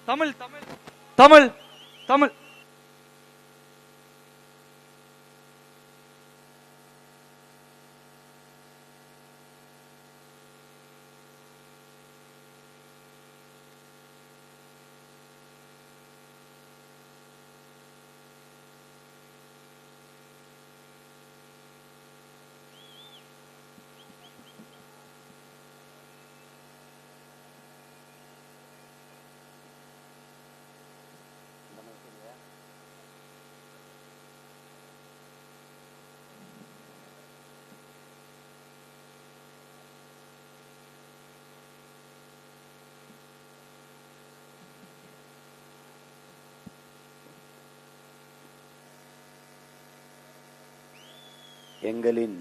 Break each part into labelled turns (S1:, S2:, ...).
S1: தமிழ் தமிழ் தமிழ் தமிழ்
S2: எங்களின்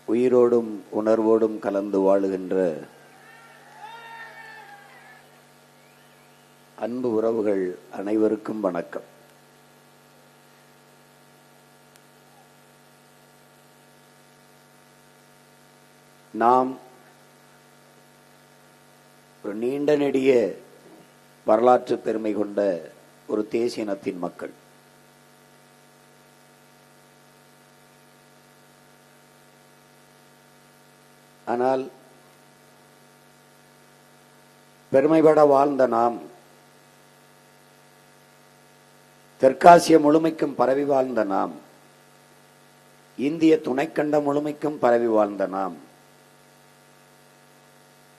S2: உயிரோடும் உணர்வோடும் கலந்து வாழுகின்ற அன்பு உறவுகள் அனைவருக்கும் வணக்கம். நாம் ஒரு நீண்ட நெடிய வரலாற்று பெருமை கொண்ட ஒரு தேசிய இனத்தின் மக்கள். ஆனால் பெருமைப்பட வாழ்ந்த நாம், தெற்காசிய முழுமைக்கும் பரவி வாழ்ந்த நாம், இந்திய துணைக்கண்ட முழுமைக்கும் பரவி வாழ்ந்த நாம்,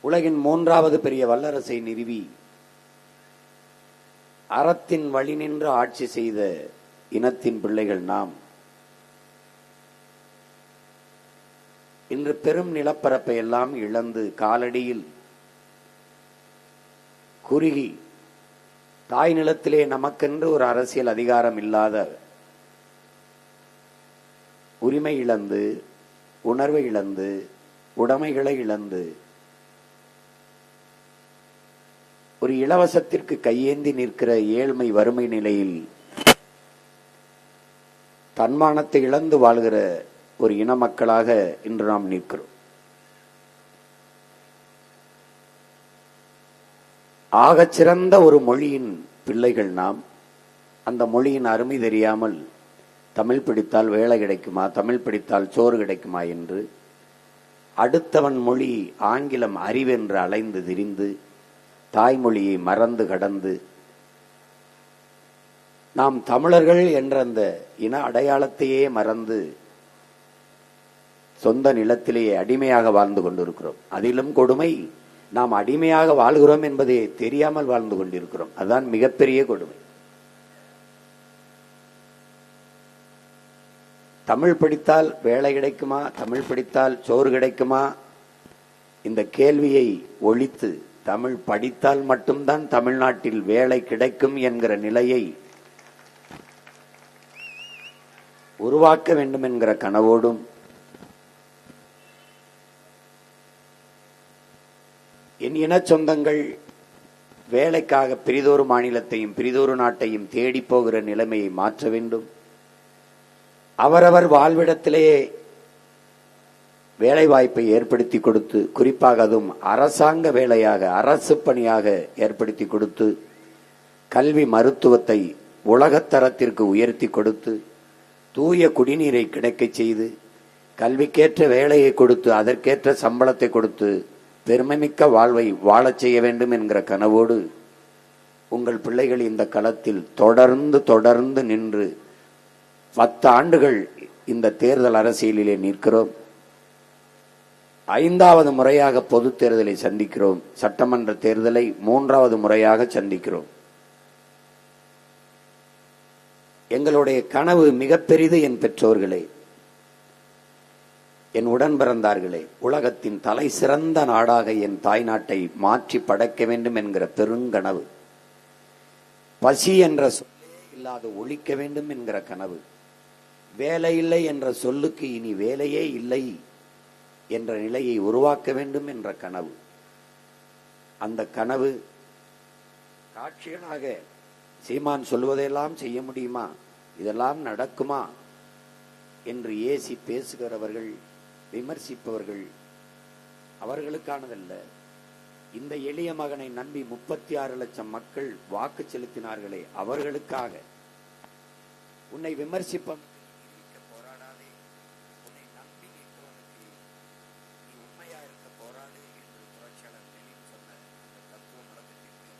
S2: உலகின் 3வது பெரிய வல்லரசை நிறுவி அறத்தின் வழி நின்று ஆட்சி செய்த இனத்தின் பிள்ளைகள் நாம் இன்று பெரும் நிலப்பரப்பை எல்லாம் இழந்து காலடியில் குறுகி தாய் நிலத்திலே நமக்கென்று ஒரு அரசியல் அதிகாரம் இல்லாத உரிமை இழந்து, உணர்வை இழந்து, உடைமைகளை இழந்து ஒரு இலவசத்திற்கு கையேந்தி நிற்கிற ஏழ்மை வறுமை நிலையில் தன்மானத்தை இழந்து வாழ்கிற ஒரு இன மக்களாக இன்று நாம் நிற்கிறோம். ஆகச் சிறந்த ஒரு மொழியின் பிள்ளைகள் நாம். அந்த மொழியின் அருமை தெரியாமல் தமிழ் பிடித்தால் வேலை கிடைக்குமா, தமிழ் பிடித்தால் சோறு கிடைக்குமா என்று அடுத்தவன் மொழி ஆங்கிலம் அறிவென்று அலைந்து திரிந்து தாய்மொழியை மறந்து கடந்து நாம் தமிழர்கள் என்ற அந்த இன அடையாளத்தையே மறந்து சொந்த நிலத்திலேயே அடிமையாக வாழ்ந்து கொண்டிருக்கிறோம். அதிலும் கொடுமை, நாம் அடிமையாக வாழ்கிறோம் என்பதை தெரியாமல் வாழ்ந்து கொண்டிருக்கிறோம். அதுதான் மிகப்பெரிய கொடுமை. தமிழ் படித்தால் வேலை கிடைக்குமா, தமிழ் படித்தால் சோறு கிடைக்குமா, இந்த கேள்வியை ஒழித்து தமிழ் படித்தால் மட்டும்தான் தமிழ்நாட்டில் வேலை கிடைக்கும் என்கிற நிலையை உருவாக்க வேண்டும் என்கிற கனவோடும் என் இன சொந்தங்கள் வேலைக்காக பிரிதொரு மாநிலத்தையும் பிரிதொரு நாட்டையும் தேடி போகிற நிலைமையை மாற்ற வேண்டும். அவரவர் வாழ்விடத்திலேயே வேலை வாய்ப்பை ஏற்படுத்தி கொடுத்து, குறிப்பாக அதுவும் அரசாங்க வேலையாக அரசு பணியாக ஏற்படுத்தி கொடுத்து, கல்வி மருத்துவத்தை உலகத்தரத்திற்கு உயர்த்தி கொடுத்து, தூய குடிநீரை கிடைக்க செய்து, கல்விக்கேற்ற வேலையை கொடுத்து, அதற்கேற்ற சம்பளத்தை கொடுத்து பெருமைமிக்க வாழ்வை வாழச் செய்ய வேண்டும் என்கிற கனவோடு உங்கள் பிள்ளைகள் இந்த களத்தில் தொடர்ந்து நின்று 10 ஆண்டுகள் இந்த தேர்தல் அரசியலிலே நிற்கிறோம். 5வது முறையாக பொது தேர்தலை சந்திக்கிறோம். சட்டமன்ற தேர்தலை 3வது முறையாக சந்திக்கிறோம். எங்களுடைய கனவு மிக பெரிது. என் பெற்றோர்களே, என் உடன் பிறந்தார்களே, உலகத்தின் தலை சிறந்த நாடாக என் தாய் நாட்டை மாற்றி படைக்க வேண்டும் என்கிற பெருங்கனவு. பசி என்ற சொல்லே இல்லாத ஒழிக்க வேண்டும் என்கிற கனவு. வேலை இல்லை என்ற சொல்லுக்கு இனி வேலையே இல்லை என்ற நிலையை உருவாக்க வேண்டும் என்ற கனவு. அந்த கனவு காட்சிகளாக சீமான் சொல்வதெல்லாம் செய்ய முடியுமா, இதெல்லாம் நடக்குமா என்று ஏசி பேசுகிறவர்கள் விமர்சிப்பவர்கள் அவர்களுக்கானதல்ல. இந்த எளிய மகனை நம்பி 36 லட்சம் மக்கள் வாக்கு செலுத்தினார்களே, அவர்களுக்காக. உன்னை விமர்சிப்ப போராடாதே, உன்னை நம்பி நிற்பவனுக்கு நீ உண்மையா இருக்க போராடு என்று புரட்சியாளர் லெனின் சொன்ன அந்த தத்துவ முழக்கத்திற்கு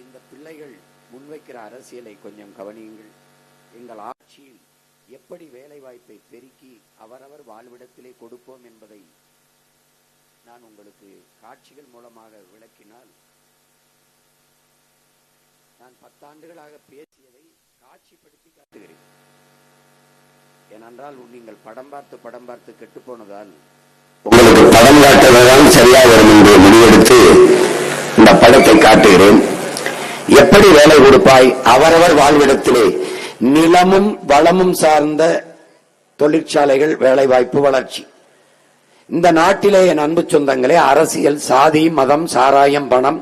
S2: இந்த பிள்ளைகள் முன்வைக்கிற அரசியலை கொஞ்சம் கவனியுங்கள். எங்கள் ஆட்சியில் எப்படி வேலை வாய்ப்பை பெருக்கி அவரவர் வாழ்விடத்திலே கொடுப்போம் என்பதை நான் உங்களுக்கு காட்சிகள் மூலமாக விளக்கினால், நான் 10 ஆண்டுகளாக பேசியதை காட்சிப்படுத்தி காட்டுகிறேன். ஏனென்றால் நீங்கள் படம் பார்த்து கெட்டு போனதால் உங்களுக்கு படம் காட்டுவதுதான் சரியாக வரும் என்று முடிவெடுத்து இந்த படத்தை காட்டுகிறேன். எப்படி வேலை கொடுப்பாய்? அவரவர் வாழ்விடத்திலே நிலமும் வளமும் சார்ந்த தொழிற்சாலைகள், வேலை வாய்ப்பு, வளர்ச்சி. இந்த நாட்டிலே என் அன்பு சொந்தங்களே, அரசியல், சாதி, மதம், சாராயம், பணம்,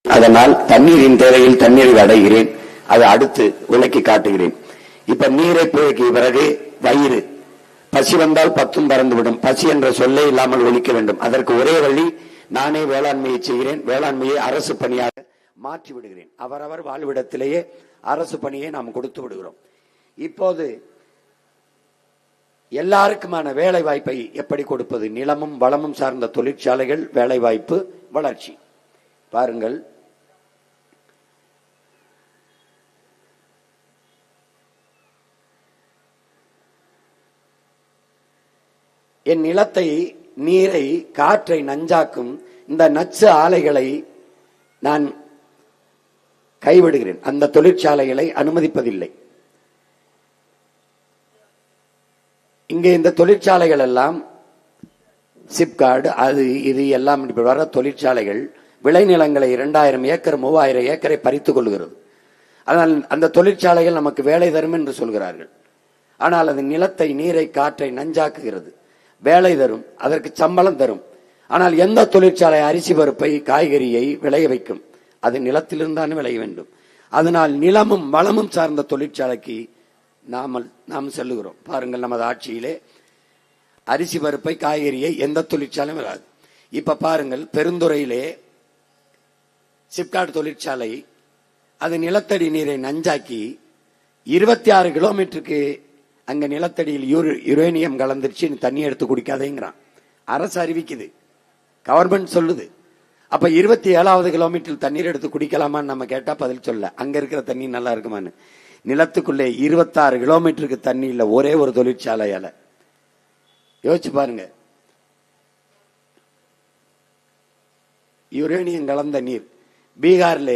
S2: அதனால் தண்ணீரின் தேவையில் தண்ணீரை அடைகிறேன். அதை அடுத்து விளக்கி காட்டுகிறேன். இப்ப நீரை போய்க்கு பிறகு வயிறு பசி வந்தால் 10 பறந்துவிடும். பசி என்ற சொல்லே இல்லாமல் ஒழிக்க வேண்டும். அதற்கு ஒரே வழி, நானே வேளாண்மையை செய்கிறேன். வேளாண்மையை அரசு பணியாக மாற்றி விடுகிறேன். அவரவர் வாழ்விடத்திலேயே அரசு பணியை நாம் கொடுத்து விடுகிறோம். இப்போது எல்லாருக்குமான வேலை வாய்ப்பை எப்படி கொடுப்பது? நிலமும் வளமும் சார்ந்த தொழிற்சாலைகள், வேலை வாய்ப்பு, வளர்ச்சி. பாருங்கள், என் நிலத்தை, நீரை, காற்றை நஞ்சாக்கும் இந்த நச்சு ஆலைகளை நான் கைவிடுகிறேன். அந்த தொழிற்சாலைகளை அனுமதிப்பதில்லை. இங்கே இந்த தொழிற்சாலைகள் எல்லாம் சிப்கார்டு, அது இது எல்லாம் வர தொழிற்சாலைகள் விளைநிலங்களை 2000 ஏக்கர் 3000 ஏக்கரை பறித்துக் கொள்கிறது. அதனால் அந்த தொழிற்சாலைகள் நமக்கு வேலை தரும் என்று சொல்கிறார்கள். ஆனால் அது நிலத்தை, நீரை, காற்றை நஞ்சாக்குகிறது. வேலை தரும், அதற்கு சம்பளம் தரும். ஆனால் எந்த தொழிற்சாலை அரிசி பருப்பை, காய்கறியை விளைய வைக்கும்? அது நிலத்திலிருந்தான் விளைய வேண்டும். அதனால் நிலமும் வளமும் சார்ந்த தொழிற்சாலைக்கு நாம் செல்லுகிறோம். பாருங்கள், நமது ஆட்சியிலே அரிசி பருப்பை, காய்கறியை எந்த தொழிற்சாலையும் வராது. இப்ப பாருங்கள், பெருந்துறையிலே சிப்காட் தொழிற்சாலை அது நிலத்தடி நீரை நஞ்சாக்கி 26 கிலோமீட்டருக்கு அங்க நிலத்தடியில் யுரேனியம் கலந்துருச்சு, தண்ணி எடுத்து குடிக்காதேங்கிறான். அரசு அறிவிக்குது, கவர்மெண்ட் சொல்லுது. அப்ப 27வது கிலோமீட்டர் தண்ணீர் எடுத்து குடிக்கலாமான்னு நம்ம கேட்டா பதில் சொல்ல. அங்க இருக்கிற தண்ணி நல்லா இருக்குமான்னு. நிலத்துக்குள்ளே 26 கிலோமீட்டருக்கு தண்ணி இல்ல, ஒரே ஒரு தொழிற்சாலையால. யோசிச்சு பாருங்க. யுரேனியம் கலந்த நீர். பீகார்ல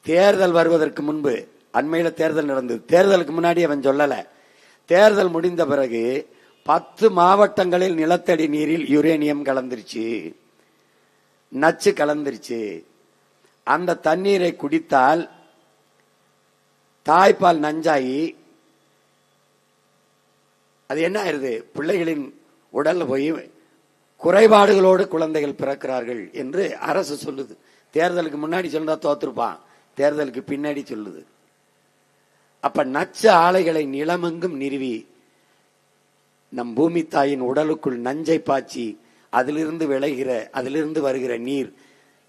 S2: தேர்தல் வருவதற்கு முன்பு, அண்மையில தேர்தல் நடந்தது, தேர்தலுக்கு முன்னாடி அவன் சொல்லல. தேர்தல் முடிந்த பிறகு 10 மாவட்டங்களில் நிலத்தடி நீரில் யுரேனியம் கலந்துருச்சு, நச்சு கலந்துருச்சு. அந்த தண்ணீரை குடித்தால் தாய்ப்பால் நஞ்சாகி அது என்ன ஆயிருது? பிள்ளைகளின் உடல்ல போய் குறைபாடுகளோடு குழந்தைகள் பிறக்கிறார்கள் என்று அரசு சொல்லுது. தேர்தலுக்கு முன்னாடி சொல்றா தோத்துருப்பான், தேர்தலுக்கு பின்னாடி சொல்லுது. அப்ப நச்சு ஆலைகளை நிலமெங்கும் நிறுவி நம் பூமி தாயின் உடலுக்குள் நஞ்சை பாய்ச்சி அதிலிருந்து வருகிற நீர்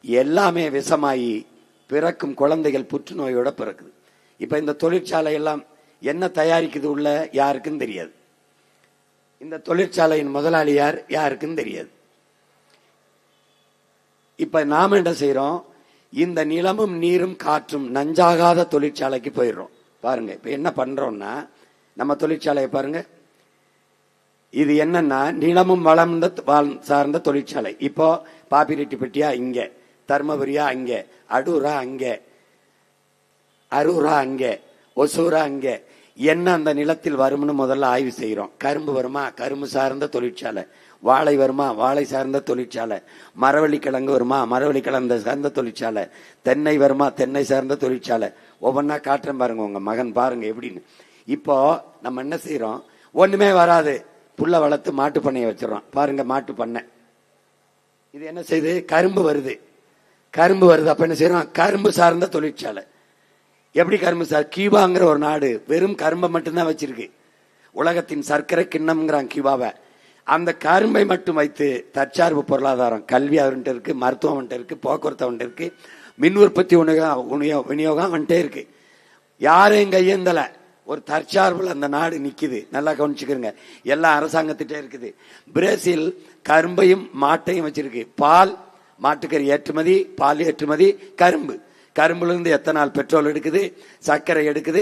S2: எல்லாமே விஷமாயி பிறக்கும் குழந்தைகள் புற்றுநோயோட பிறக்குது. இப்ப இந்த தொழிற்சாலை எல்லாம் என்ன தயாரிக்குது உள்ள யாருக்கும் தெரியாது. இந்த தொழிற்சாலையின் முதலாளி யாருக்கும் தெரியாது. இப்ப நாம என்ன செய்யறோம்? இந்த நிலமும் நீரும் காற்றும் நஞ்சாகாத தொழிற்சாலைக்கு போயிடுறோம். பாருங்க, இப்ப என்ன பண்றோம்னா, நம்ம தொழிற்சாலையை பாருங்க. இது என்னன்னா நிலமும் வளம் சார்ந்த தொழிற்சாலை. இப்போ பாப்பிரெட்டிப்பட்டியா இங்க, தர்மபுரியா அங்க, அடூரா அங்க, அரூரா அங்க, ஒசூரா அங்க, என்ன அந்த நிலத்தில் வரும்னு முதல்ல ஆய்வு செய்யறோம். கரும்பு வருமா, கரும்பு சார்ந்த தொழிற்சாலை. வாழை வருமா, வாழை சார்ந்த தொழிற்சாலை. மரவள்ளி கிழங்கு வருமா, மரவள்ளி கிழங்கு சார்ந்த தொழிற்சாலை. தென்னை வருமா, தென்னை சார்ந்த தொழிற்சாலை. ஒவ்வொன்னா காட்டுறேன் பாருங்க, உங்க மகன் பாருங்க எப்படின்னு. இப்போ நம்ம என்ன செய்யறோம், ஒண்ணுமே வராது, புல்ல வளர்த்து மாட்டு பண்ணையை வச்சிடறோம். பாருங்க மாட்டு பண்ணை. இது என்ன செய்யுது, கரும்பு வருது. கரும்பு வருது, அப்ப என்ன செய்யறோம், கரும்பு சார்ந்த தொழிற்சாலை. எப்படி கரும்பு சார், கியூபாங்கிற ஒரு நாடு வெறும் கரும்பை மட்டும்தான் வச்சிருக்கு. உலகத்தின் சர்க்கரை கிண்ணம்ங்கிறான் கியூபாவை. அந்த கரும்பை மட்டும் வைத்து தற்சார்பு பொருளாதாரம், கல்வி அவன்கிட்ட இருக்கு, மருத்துவம் அவன்கிட்ட இருக்கு, போக்குவரத்து அவன்கிட்ட இருக்கு, மின் உற்பத்தி விநியோகம் அவன்கிட்ட இருக்கு. யாரையும் கையேந்தல, ஒரு தற்சார்புல அந்த நாடு நிக்குது. நல்லா கவனிச்சுக்கிறங்க, எல்லாம் அரசாங்கத்திட்டே இருக்குது. பிரேசில் கரும்பையும் மாட்டையும் வச்சிருக்கு. பால், மாட்டுக்கறி ஏற்றுமதி, பால் ஏற்றுமதி, கரும்பு. கரும்புல இருந்து எத்தனால் பெட்ரோல் எடுக்குது, சர்க்கரை எடுக்குது.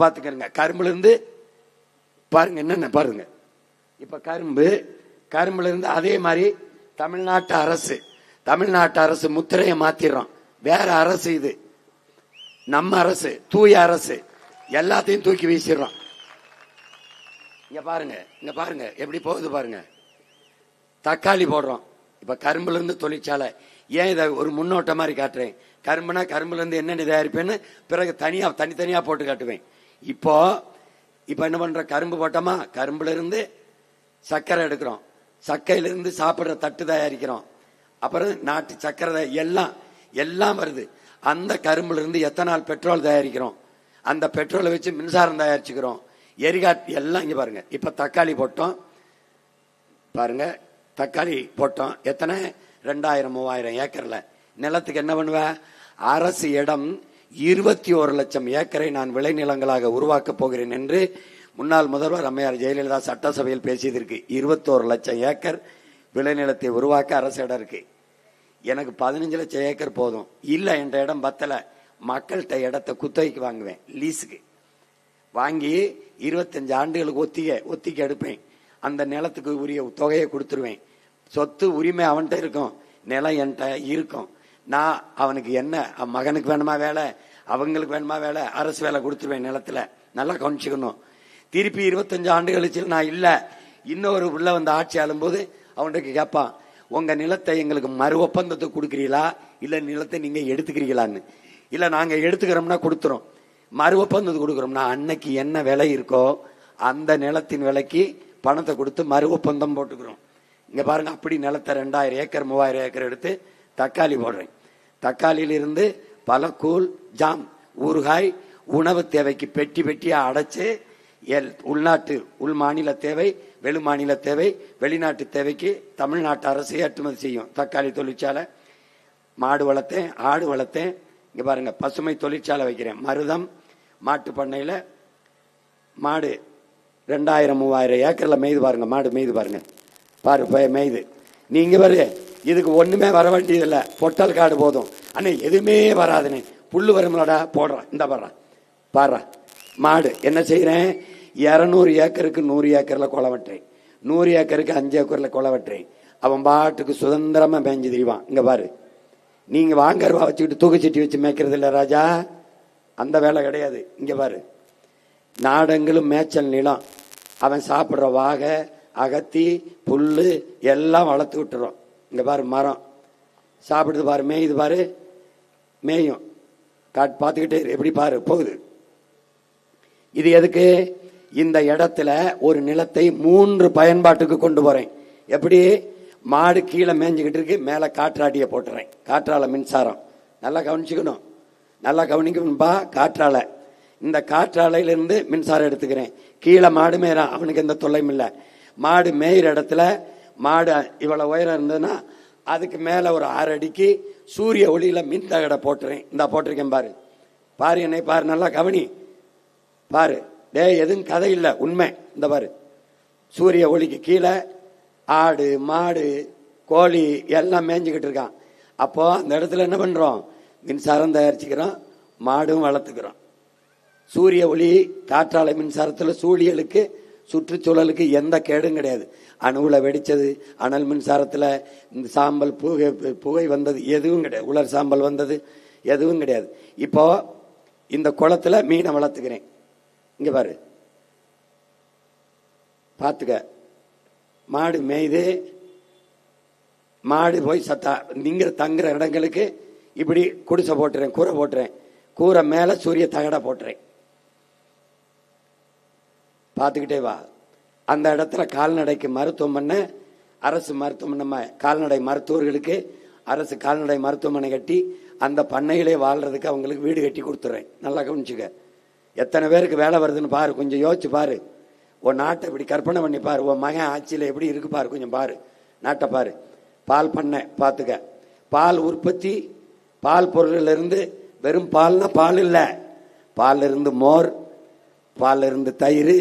S2: பாத்துக்கிறங்க, கரும்புல இருந்து பாருங்க என்னென்ன பாருங்க. இப்ப கரும்புல இருந்து அதே மாதிரி தமிழ்நாட்டு அரசு முத்திரையை மாத்திடுறோம். வேற அரசு இது, நம்ம அரசு, தூய அரசு. எல்லாத்தையும் தூக்கி வீசிடுறோம். இங்க பாருங்க எப்படி போகுது பாருங்க. தக்காளி போடுறோம். இப்ப கரும்புல இருந்து தொழிற்சாலை. ஏன் இதை ஒரு முன்னோட்ட மாதிரி காட்டுறேன், கரும்புனா கரும்புல இருந்து என்னென்ன தயாரிப்பேன்னு பிறகு தனித்தனியா போட்டு காட்டுவேன். இப்போ என்ன பண்ற, கரும்பு போட்டோமா, கரும்புல இருந்து சர்க்கரை எடுக்கிறோம், சர்க்கரையில இருந்து சாப்பிடுற தட்டு தயாரிக்கிறோம், அப்புறம் நாட்டு சர்க்கரை எல்லாம் வருது. அந்த கரும்புல இருந்து எத்தனால் பெட்ரோல் தயாரிக்கிறோம், அந்த பெட்ரோலை வச்சு மின்சாரம் தயாரிச்சுக்கிறோம், எரிகாட்டி எல்லாம். இங்க பாருங்க, இப்ப தக்காளி போட்டோம் பாருங்க, தக்காளி போட்டோம். எத்தனை, 2000-3000 ஏக்கர்ல. நிலத்துக்கு என்ன பண்ணுவ, அரசு இடம் 21 லட்சம் ஏக்கரை நான் விளைநிலங்களாக உருவாக்க போகிறேன் என்று முன்னாள் முதல்வர் அம்மையார் ஜெயலலிதா சட்டசபையில் பேசியதற்கு 21 லட்சம் ஏக்கர் விளைநிலத்தை உருவாக்க அரசு இடம் இருக்கு. எனக்கு 15 லட்சம் ஏக்கர் போதும். இல்ல, என்ற இடம் பத்தல, மக்கள்கிட்ட இடத்தை குத்தகைக்கு வாங்குவேன், லீஸுக்கு வாங்கி 25 ஆண்டுகளுக்கு ஒத்திகை எடுப்பேன். அந்த நிலத்துக்கு உரிய தொகையை கொடுத்துருவேன். சொத்து உரிமை அவன்கிட்ட இருக்கும், நிலம் என்கிட்ட இருக்கும். நான் அவனுக்கு என்ன, மகனுக்கு வேணுமா வேலை, அவங்களுக்கு வேணுமா வேலை, அரசு வேலை கொடுத்துருவேன் நிலத்துல. நல்லா கவனிச்சுக்கணும். திருப்பி 25 ஆண்டு கழிச்சு நான் இல்ல, இன்னொரு உள்ள வந்து ஆட்சி ஆளும்போது அவனுக்கு கேட்பான், உங்க நிலத்தை எங்களுக்கு மறு ஒப்பந்தத்துக்கு கொடுக்குறீங்களா, இல்ல நிலத்தை நீங்க எடுத்துக்கிறீங்களான்னு. இல்ல நாங்க எடுத்துக்கிறோம்னா கொடுத்துரும், மறு ஒப்பந்தத்துக்கு கொடுக்குறோம்னா அன்னைக்கு என்ன விலை இருக்கோ அந்த நிலத்தின் விலைக்கு பணத்தை கொடுத்து மறு ஒப்பந்தம் போட்டுக்கிறோம். இங்க பாருங்க, அப்படி நிலத்தை 2000 ஏக்கர் 3000 ஏக்கர் எடுத்து தக்காளி போடுறேன். தக்காளியிலிருந்து பல கூழ், ஜாம், ஊறுகாய், உணவு தேவைக்கு பெட்டி பெட்டியா அடைச்சு உள் மாநில தேவை, வெளி மாநில தேவை, வெளிநாட்டு தேவைக்கு தமிழ்நாட்டு அரசு ஏற்றுமதி செய்யும். தக்காளி தொழிற்சாலை, மாடு வளர்த்தேன், ஆடு வளர்த்தேன். இங்க பாருங்க, பசுமை தொழிற்சாலை வைக்கிறேன். மருதம் மாட்டு பண்ணையில மாடு 2000-3000 ஏக்கர்ல மேய்து பாருங்க, மாடு மேய்து பாருங்க, மேய்து. நீங்க பாரு, இதுக்கு ஒண்ணுமே வர வேண்டியதில்லை, பொட்டல் காடு போதும். அண்ணே எதுவுமே வராதுன்னு, புல்லு வரும்லடா போடுறான், இந்த பாடுறா மாடு. என்ன செய்யறேன், 200 ஏக்கருக்கு 100 ஏக்கர்ல கொலை வெட்டுறேன், 100 ஏக்கருக்கு 5 ஏக்கர்ல கொலை வெட்டுறேன். அவன் பாட்டுக்கு சுதந்திரமா மேய்ஞ்சு திரிவான். இங்க பாரு, நீங்க வாங்கருவா வச்சுக்கிட்டு தூக்குச்சட்டி வச்சு மேய்க்கிறது இல்ல ராஜா, அந்த வேலை கிடையாது. இங்க பாரு, நாடெங்கிலும் மேய்ச்சல் நிலம், அவன் சாப்பிடுற வாகை, அகத்தி, புல்லு எல்லாம் வளர்த்து விட்டுறோம். இங்க பாரு, மரம் சாப்பிடுது பாரு, மேயுது பாரு, மேயும் பார்த்துக்கிட்டே எப்படி பாரு போகுது. இது எதுக்கு, இந்த இடத்துல ஒரு நிலத்தை 3 பயன்பாட்டுக்கு கொண்டு போறேன். எப்படி, மாடு கீழே மேய்ஞ்சுக்கிட்டு இருக்கு, மேல காற்றாடியை போட்டுறேன், காற்றால மின்சாரம். நல்லா கவனிச்சுக்கணும், நல்லா கவனிக்கணும்பா. காற்றாலை, இந்த காற்றாலையிலிருந்து மின்சாரம் எடுத்துக்கிறேன். கீழே மாடு மேய்றான், அவனுக்கு எந்த தொல்லையும் இல்லை. மாடு மேயிற இடத்துல, மாடு இவ்வளவு உயரம் இருந்ததுன்னா அதுக்கு மேல ஒரு 6 அடிக்கு சூரிய ஒளியில மின் தகடை போட்டுறேன். இந்த போட்டிருக்கேன் பாரு, பாரு என்னை பாரு, நல்லா கவனி பாரு. எதுவும் கதை இல்லை, உண்மை. இந்த பாரு, சூரிய ஒளிக்கு கீழே ஆடு, மாடு, கோழி எல்லாம் மேய்ஞ்சுக்கிட்டு இருக்கான். அப்போ அந்த இடத்துல என்ன பண்றோம், மின்சாரம் தயாரிச்சுக்கிறோம், மாடும் வளர்த்துக்கிறோம். சூரிய ஒளி, காற்றாலை மின்சாரத்துல சூழியலுக்கு, சுற்றுச்சூழலுக்கு எந்த கேடும் கிடையாது. அணுவுல வெடிச்சது, அனல் மின்சாரத்துல இந்த சாம்பல் புகை வந்தது எதுவும் கிடையாது, உலர் சாம்பல் வந்தது எதுவும் கிடையாது. இப்போ இந்த குளத்துல மீனை வளர்த்துக்கிறேன். இங்க பாரு, பாத்துக்க. மாடு மேய்து, மாடு போய் சத்தா நீங்க தங்குற இடங்களுக்கு இப்படி குடிசை போட்டுறேன், கூரை போட்டுறேன், கூரை மேல சூரிய தகட போட்டுறேன். பார்த்துக்கிட்டே வா. அந்த இடத்துல கால்நடைக்கு மருத்துவம் பண்ண அரசு மருத்துவமனை, கால்நடை மருத்துவர்களுக்கு அரசு கால்நடை மருத்துவமனை கட்டி அந்த பண்ணையிலே வாழ்றதுக்கு அவங்களுக்கு வீடு கட்டி கொடுத்துறேன். நல்லா கவனிச்சுக்க. எத்தனை பேருக்கு வேலை வருதுன்னு பாரு, கொஞ்சம் யோசிச்சு பாரு. உன் நாட்டை இப்படி கற்பனை பண்ணி பாரு. உன் மகன் ஆட்சியில் எப்படி இருக்கு பாரு, கொஞ்சம் பாரு, நாட்டை பாரு. பால் பண்ணை பார்த்துக்க. பால் உற்பத்தி, பால் பொருளில் இருந்து வெறும் பால்னா பால் இல்லை, பால் இருந்து மோர், பால் இருந்து தயிர்,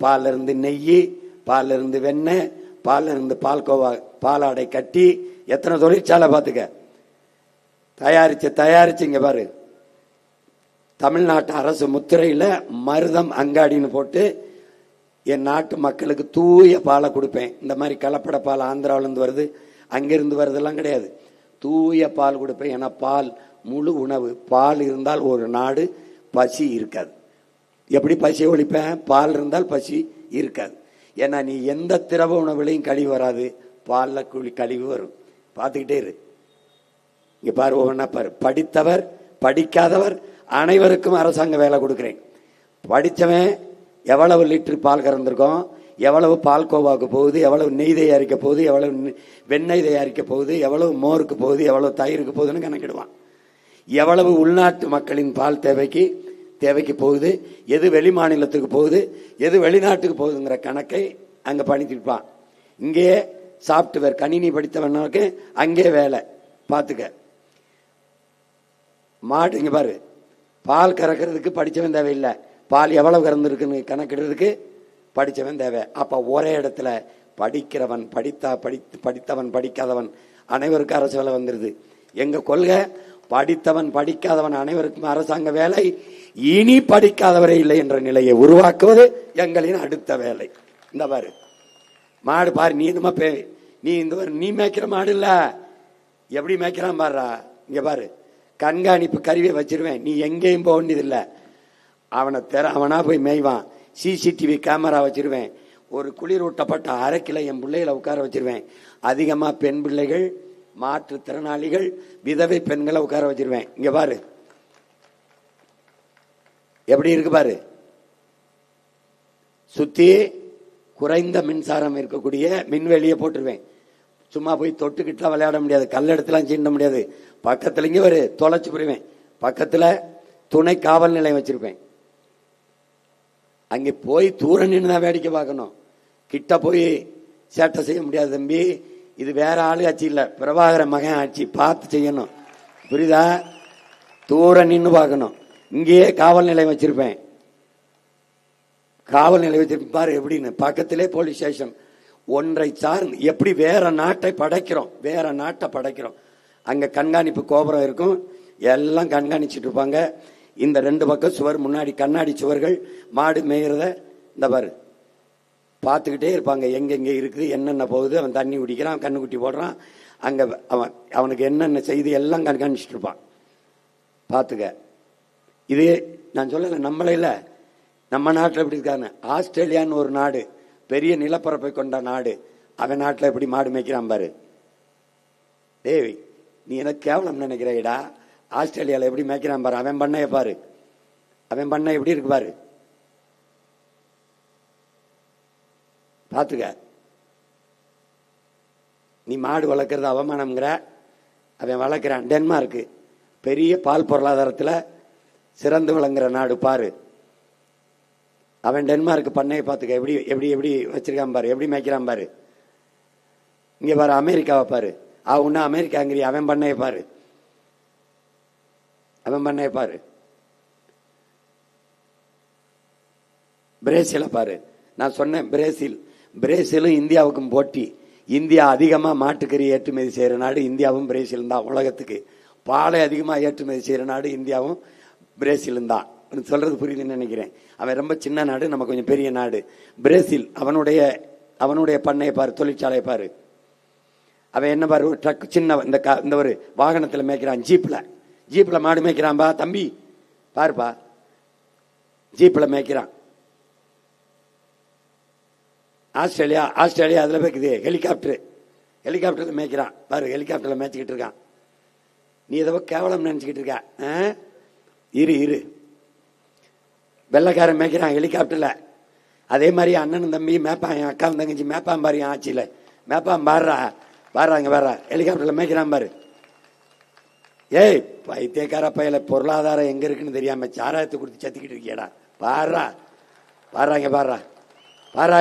S2: பால் இருந்து நெய், பால் இருந்து வெண்ணெய், பால் இருந்து பால்கோவா, பாலாடை கட்டி, எத்தனை தொழிற்சாலை பார்த்துக்க. தயாரிச்சு இங்க பாரு. தமிழ்நாட்டு அரசு முத்திரையில மருதம் அங்காடின்னு போட்டு என் நாட்டு மக்களுக்கு தூய பாலை கொடுப்பேன். இந்த மாதிரி கலப்பட பால் ஆந்திராவிலிருந்து வருது, அங்கிருந்து வருதெல்லாம் கிடையாது. தூய பால் கொடுப்பேன். ஏன்னா பால் முழு உணவு. பால் இருந்தால் ஒரு நாடு பசி இருக்காது. எப்படி பசி ஒழிப்பேன்? பால் இருந்தால் பசி இருக்காது. ஏன்னா நீ எந்த திரவ உணவுலையும் கழிவு வராது, பால்ல கழிவு வரும். பார்த்துக்கிட்டே இரு. இங்க பாரு, ஒவ்வொன்றா பாரு. படித்தவர் படிக்காதவர் அனைவருக்கும் அரசாங்க வேலை கொடுக்கிறேன். படித்தவன் எவ்வளவு லிட்டர் பால் கறந்திருக்கோம், எவ்வளவு பால் கோவாக்கு போகுது, எவ்வளவு நெய் தயாரிக்க போகுது, எவ்வளவு வெண்ணெய் தயாரிக்க போகுது, எவ்வளவு மோருக்கு போகுது, எவ்வளவு தயிருக்கு போகுதுன்னு கணக்கிடுவான். எவ்வளவு உள்நாட்டு மக்களின் பால் தேவைக்கு போகுது, எது வெளி மாநிலத்துக்கு போகுது, எது வெளிநாட்டுக்கு போகுதுங்கிற கணக்கை அங்க பண்ணிட்டுப்பான். இங்கே சாப்ட்வேர் கணினி படித்தவனுக்கு அங்கே வேலை. பார்த்துக்க. மாடு இங்க பாரு, பால் கறக்கிறதுக்கு படிச்சவன் தேவையில்லை, பால் எவ்வளவு கறந்துருக்குன்னு கணக்கிடுறதுக்கு படிச்சவன் தேவை. அப்ப ஒரே இடத்துல படிக்கிறவன் படித்தவன் படிக்காதவன் அனைவருக்கும் அரசு வேலை வந்துருது. எங்க கொள்கை, படித்தவன் படிக்காதவன் அனைவருக்கும் அரசாங்க வேலை, இனி படிக்காதவரே இல்லை என்ற நிலையை உருவாக்குவது எங்களின் அடுத்த வேலை. இந்த பாரு மாடு பாரு, நீ மேய்க்கிற மாடு இல்ல, எப்படி மேய்க்கிறான் பாரு. இங்க பாரு, கண்காணிப்பு கருவியை வச்சிருவேன், நீ எங்கேயும் போக வேண்டியதில்லை. அவனா போய் மேய்வான். சிசிடிவி கேமரா வச்சிருவேன். ஒரு குளிரூட்டப்பட்ட அரைக்கில என் பிள்ளைகளை உட்கார வச்சிருவேன். அதிகமா பெண் பிள்ளைகள், மாற்றுத்திறனாளிகள், விதவை பெண்களை உட்கார வச்சிருவேன். இங்க பாரு எப்படி இருக்கு பாரு. சுத்தி குறைந்த மின்சாரம் இருக்கக்கூடிய மின்வெளியை போட்டுருவேன். சும்மா போய் தொட்டுக்கிட்டுலாம் விளையாட முடியாது, கல்லெடுத்துலாம் சீண்ட முடியாது. பக்கத்துல இங்க ஒரு தொலைச்சு போடுவேன். பக்கத்துல துணை காவல் நிலையம் வச்சிருப்பேன். அங்கே போய் தூர நின்று தான் வேடிக்கை பார்க்கணும், கிட்ட போய் சேட்டை செய்ய முடியாது தம்பி. இது வேற ஆளு ஆட்சி இல்ல, பிரபாகர மகன் ஆட்சி. பார்த்து செய்யணும், புரியுதா? தூர நின்று பார்க்கணும். இங்கேயே காவல் நிலையம் வச்சிருப்பேன். காவல் நிலையம் வச்சிருப்பேன் பாரு எப்படின்னு. பக்கத்திலே போலீஸ் ஸ்டேஷன். ஒன்றை சார்ந்து எப்படி வேற நாட்டை படைக்கிறோம். அங்க கண்காணிப்பு கோபுரம் இருக்கும், எல்லாம் கண்காணிச்சுட்டு இருப்பாங்க. இந்த ரெண்டு பக்கம் சுவர், முன்னாடி கண்ணாடி சுவர்கள். மாடு மேய்கிறத இந்த பாரு பார்த்துக்கிட்டே இருப்பாங்க. எங்கெங்க இருக்குது, என்னென்ன போகுது, அவன் தண்ணி குடிக்கிறான், கண்ணுக்குட்டி போடுறான், அங்க அவனுக்கு என்னென்ன செய்தி எல்லாம் கண்காணிச்சுட்டு இருப்பான். பார்த்துக்க. இது நான் சொல்லல, நம்மள இல்ல, நம்ம நாட்டில் எப்படி இருக்காங்க. ஆஸ்திரேலியான்னு ஒரு நாடு, பெரிய நிலப்பரப்பை கொண்ட நாடு. அவன் நாட்டில் எப்படி மாடு மேய்க்கிறான் பாரு. டேய், நீ எனக்கு கேவலம் நினைக்கிறேடா. ஆஸ்திரேலியாவில் எப்படி மேய்க்கிறான் பாரு. அவன் பண்ணைய பாரு, அவன் பண்ணை எப்படி இருக்கு பாரு. பாத்துக்க. நீ மாடு வளர்க்கறது அவமானம்ங்கிற, அவன் வளர்க்கிறான். டென்மார்க் பெரிய பால் பொருளாதாரத்தில் சிறந்து விளங்குற நாடு பாரு. அவன் டென்மார்க் பண்ணையை பார்த்துக்க, எப்படி எப்படி எப்படி வச்சிருக்கான் பாரு, எப்படி மேய்க்கிறான் பாரு. இங்க பாரு அமெரிக்காவை பாரு. அவனா அமெரிக்காங்கிறிய, அவன் பண்ணைய பாரு, அவன் பண்ணைய பாரு. பிரேசில பாரு. நான் சொன்னேன் பிரேசிலும் இந்தியாவுக்கும் போட்டி. இந்தியா அதிகமா மாட்டுக்கறி ஏற்றுமதி செய்யற நாடு இந்தியாவும் பிரேசிலும் தான். உலகத்துக்கு பாலை அதிகமா ஏற்றுமதி செய்யற நாடு இந்தியாவும் பிரேசிலும் தான். சொல்றது புரியுதுன்னு நினைக்கிறேன். அவன் ரொம்ப சின்ன நாடு, நம்ம கொஞ்சம் பெரிய நாடு. பிரேசில் அவனுடைய பண்ணையை பாரு, தொழிற்சாலையை பாரு. அவன் என்ன பாரு, ஒரு ட்ரக் சின்ன இந்த ஒரு வாகனத்துல மேய்க்கிறான். ஜீப்ல மாடு மேய்க்கிறான்பா தம்பி, பாருப்பா, ஜீப்ல மேய்க்கிறான். ஆஸ்திரேலியா ஆஸ்திரேலியா அதில் வைக்குது ஹெலிகாப்டர்ல மேய்க்கிறான் பாரு, ஹெலிகாப்டர்ல மேய்ச்சிக்கிட்டு இருக்கான். நீ ஏதோ கேவலம் நினைச்சுக்கிட்டு இருக்க. இரு வெள்ளைக்காரன் மேய்க்கிறான் ஹெலிகாப்டர்ல. அதே மாதிரி அண்ணனும் தம்பி மேப்பான், என் அக்காவும் தங்கச்சி மேப்பான் பாரு, என் ஆட்சியில மேப்பான் பாடுறாங்க பாரு, ஹெலிகாப்டர்ல மேய்க்கிறான் பாரு. ஏய் பைத்தியக்கார பையில பொருளாதாரம் எங்க இருக்குன்னு தெரியாம சாராயத்தை கொடுத்து சத்திக்கிட்டு இருக்கியடா. பாடுறாங்க பாடுறா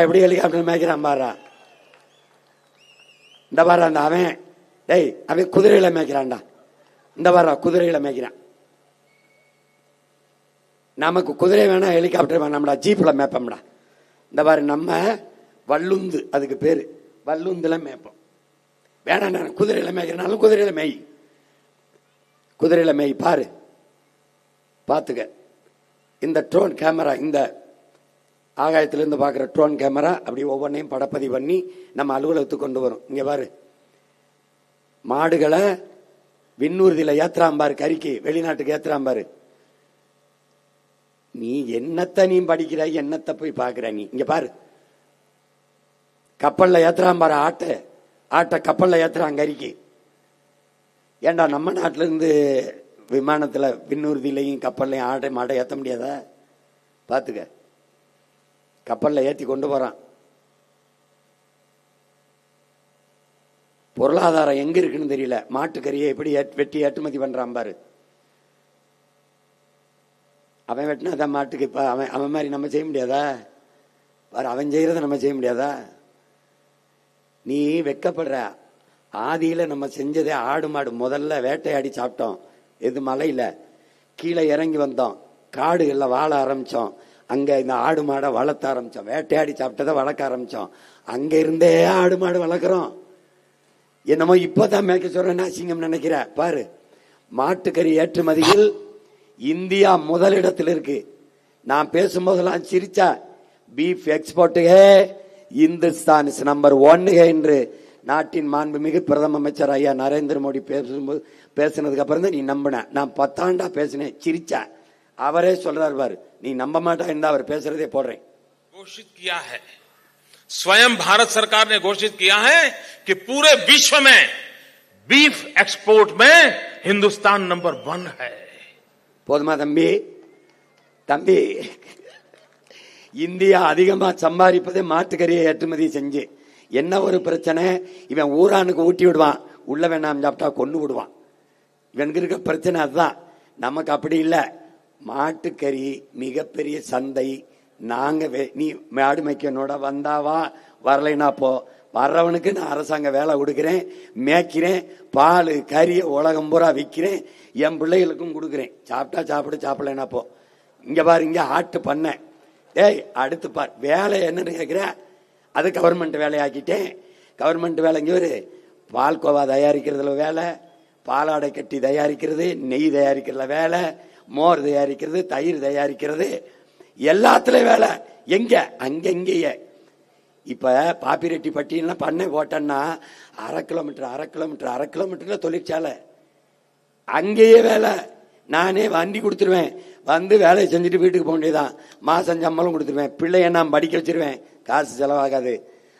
S2: எப்படி ஹெலிகாப்டர் மேய்க்கிறான் பாடுறா. இந்த பாரு அந்த அவன் குதிரையில மேய்க்கிறான்டா. இந்த பாரு குதிரையில மேய்க்கிறான். நமக்கு குதிரை வேணா ஹெலிகாப்டர் வேணாம்டா, ஜீப்ல மேப்பம்டா. இந்த பாரு நம்ம வள்ளுந்து, அதுக்கு பேரு வள்ளுந்துல மேய்ப்போம். வேணாம் குதிரையில மேய்க்கிறனாலும் குதிரையில மேய் பாரு. பாத்துக்க, இந்த ட்ரோன் கேமரா, இந்த ஆகாயத்திலிருந்து பார்க்குற ட்ரோன் கேமரா அப்படி ஒவ்வொன்றையும் படப்பதிவு பண்ணி நம்ம அலுவலகத்துக்கு கொண்டு வரும். இங்க பாரு மாடுகளை விண்ணூர்தியில ஏத்துறாம்பாரு, கறிக்கு வெளிநாட்டுக்கு ஏத்துறாம்பாரு. நீ என்னத்தை நீ படிக்கிற, என்னத்தை போய் பாக்குற நீ? இங்க பாரு கப்பல்ல ஏத்துறாம்பாரு, ஆட்டை கப்பல்ல ஏத்துறான் கறிக்கு. ஏண்டா நம்ம நாட்டில இருந்து விமானத்துல விண்ணூர்தியிலையும் கப்பல்லையும் ஆட்டை மாட்டை ஏத்த முடியாதா? பாத்துக்க, கப்பல்ல ஏத்தி கொண்டு போறான். பொருளாதாரம் எங்க இருக்குன்னு தெரியல. மாட்டுக்கறியை எப்படி வெட்டி ஏற்றுமதி பண்றான் பாரு. அவன் வெட்டினா அதான் மாட்டுக்கு. இப்ப அவன் மாதிரி நம்ம செய்ய முடியாதா? பாரு, அவன் செய்யறத நம்ம செய்ய முடியாதா? நீ வெக்கப்படுற. ஆதியில நம்ம செஞ்சதே ஆடு மாடு முதல்ல வேட்டையாடி சாப்பிட்டோம். எது மலையில கீழே இறங்கி வந்தோம், காடுகள்ல வாழ ஆரம்பிச்சோம். அங்க இந்த ஆடு மாடை வளர்த்த ஆரம்பிச்சோம். வேட்டையாடி சாப்பிட்டதை வளர்க்க ஆரம்பிச்சோம். அங்க இருந்தே ஆடு மாடு வளர்க்குறோம். என்னமோ இப்பதான் மேய்க்க சொல்றேன்னு அசிங்கம் நினைக்கிற பாரு. மாட்டுக்கறி ஏற்றுமதியில் இந்தியா முதலிடத்தில் இருக்கு. நான் பேசும்போதெல்லாம் சிரிச்சா, பீஃப் எக்ஸ்போர்ட்டுகே இந்துஸ்தான் இஸ் நம்பர் 1 என்று நாட்டின் மாண்புமிகு பிரதம அமைச்சர் ஐயா நரேந்திர மோடி பேசினதுக்கு அப்புறம் தான் நீ நம்பின. நான் 10 ஆண்டா பேசினேன், சிரிச்சா. அவரே சொல்றாரு பாரு, நீ நம்ப மாட்டா இருந்தா அவர் பேசுறதே போடுறேன்.
S3: घोषित किया है, स्वयं भारत सरकार ने घोषित किया है कि पूरे विश्व में बीफ एक्सपोर्ट में हिंदुस्तान नंबर 1 है.
S2: போதுமா தம்பி? இந்தியா அதிகமா சம்பாதிப்பதே மாட்டுக்கறியை ஏற்றுமதி செஞ்சு. என்ன ஒரு பிரச்சனை, இவன் ஊரானுக்கு ஊட்டி விடுவான், உள்ள வேணாம் சாப்பிட்டா கொண்டு விடுவான். இவனுக்கு இருக்க பிரச்சனை அதுதான். நமக்கு அப்படி இல்லை. மாட்டுக்கறி மிகப்பெரிய சந்தை. நாங்க நீ மாடு மேய்க்கனோட வந்தாவா, வரலைன்னா போ. வர்றவனுக்கு நான் அரசாங்க வேலை கொடுக்கிறேன், மேய்க்கிறேன், பால் கறியை உலகம் பூரா விற்கிறேன், என் பிள்ளைகளுக்கும் கொடுக்குறேன். சாப்பிட்டா சாப்பிடு, சாப்பிடலைன்னா போ. இங்க பாரு, இங்க ஆட்டு பண்ண. ஏய் அடுத்து பார், வேலை என்னன்னு கேட்கிற? அது கவர்மெண்ட் வேலையாக்கிட்டேன். கவர்மெண்ட் வேலைங்க ஒரு பால்கோவா தயாரிக்கிறதுல வேலை, பாலாடை கட்டி தயாரிக்கிறது, நெய் தயாரிக்கிறதுல வேலை, மோர் தயாரிக்கிறது, தயிர் தயாரிக்கிறது, எல்லாத்துலயும் வேலை. எங்க? அங்கெங்கேயே. இப்ப பாப்பிரெட்டி பட்டியலாம் பண்ணை போட்டேன்னா 1/2 கிலோமீட்டர்ல தொழிற்சாலை. அங்கேயே வேலை. நானே வண்டி கொடுத்துருவேன், வந்து வேலையை செஞ்சுட்டு வீட்டுக்கு போக வேண்டியதான். மாசம் சம்பளம் கொடுத்துருவேன், பிள்ளைய நான் படிக்க வச்சிருவேன், காசு செலவாகாது.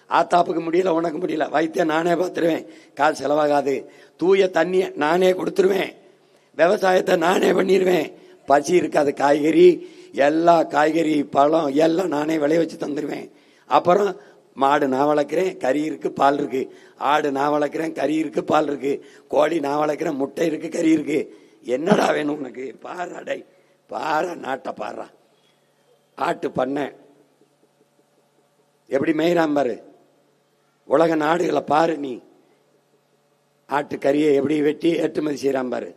S2: ஆத்தாப்புக்கு முடியல, உனக்கு முடியல, வைத்தியம் நானே பார்த்துருவேன், காசு செலவாகாது. தூய தண்ணிய நானே கொடுத்துருவேன், விவசாயத்தை நானே பண்ணிடுவேன். பசி இருக்காது. காய்கறி பழம் எல்லாம் நானே விளைய வச்சு தந்துடுவேன். அப்புறம் மாடு நான் வளர்க்கிறேன், கறி இருக்கு, பால் இருக்கு. ஆடு நான் வளர்க்கிறேன், கறி இருக்கு, பால் இருக்கு. கோழி நான் வளர்க்கிறேன், முட்டை இருக்கு, கறி இருக்கு. என்னடா வேணும் உனக்கு? பாரா டை, பாரா நாட்டை பாரா. ஆட்டு பண்ண எப்படி மேய்றான் பாரு. உலக நாடுகளை பாரு. நீ ஆட்டு கறியை எப்படி வெட்டி ஏற்றுமதி செய்யறான் பாரு.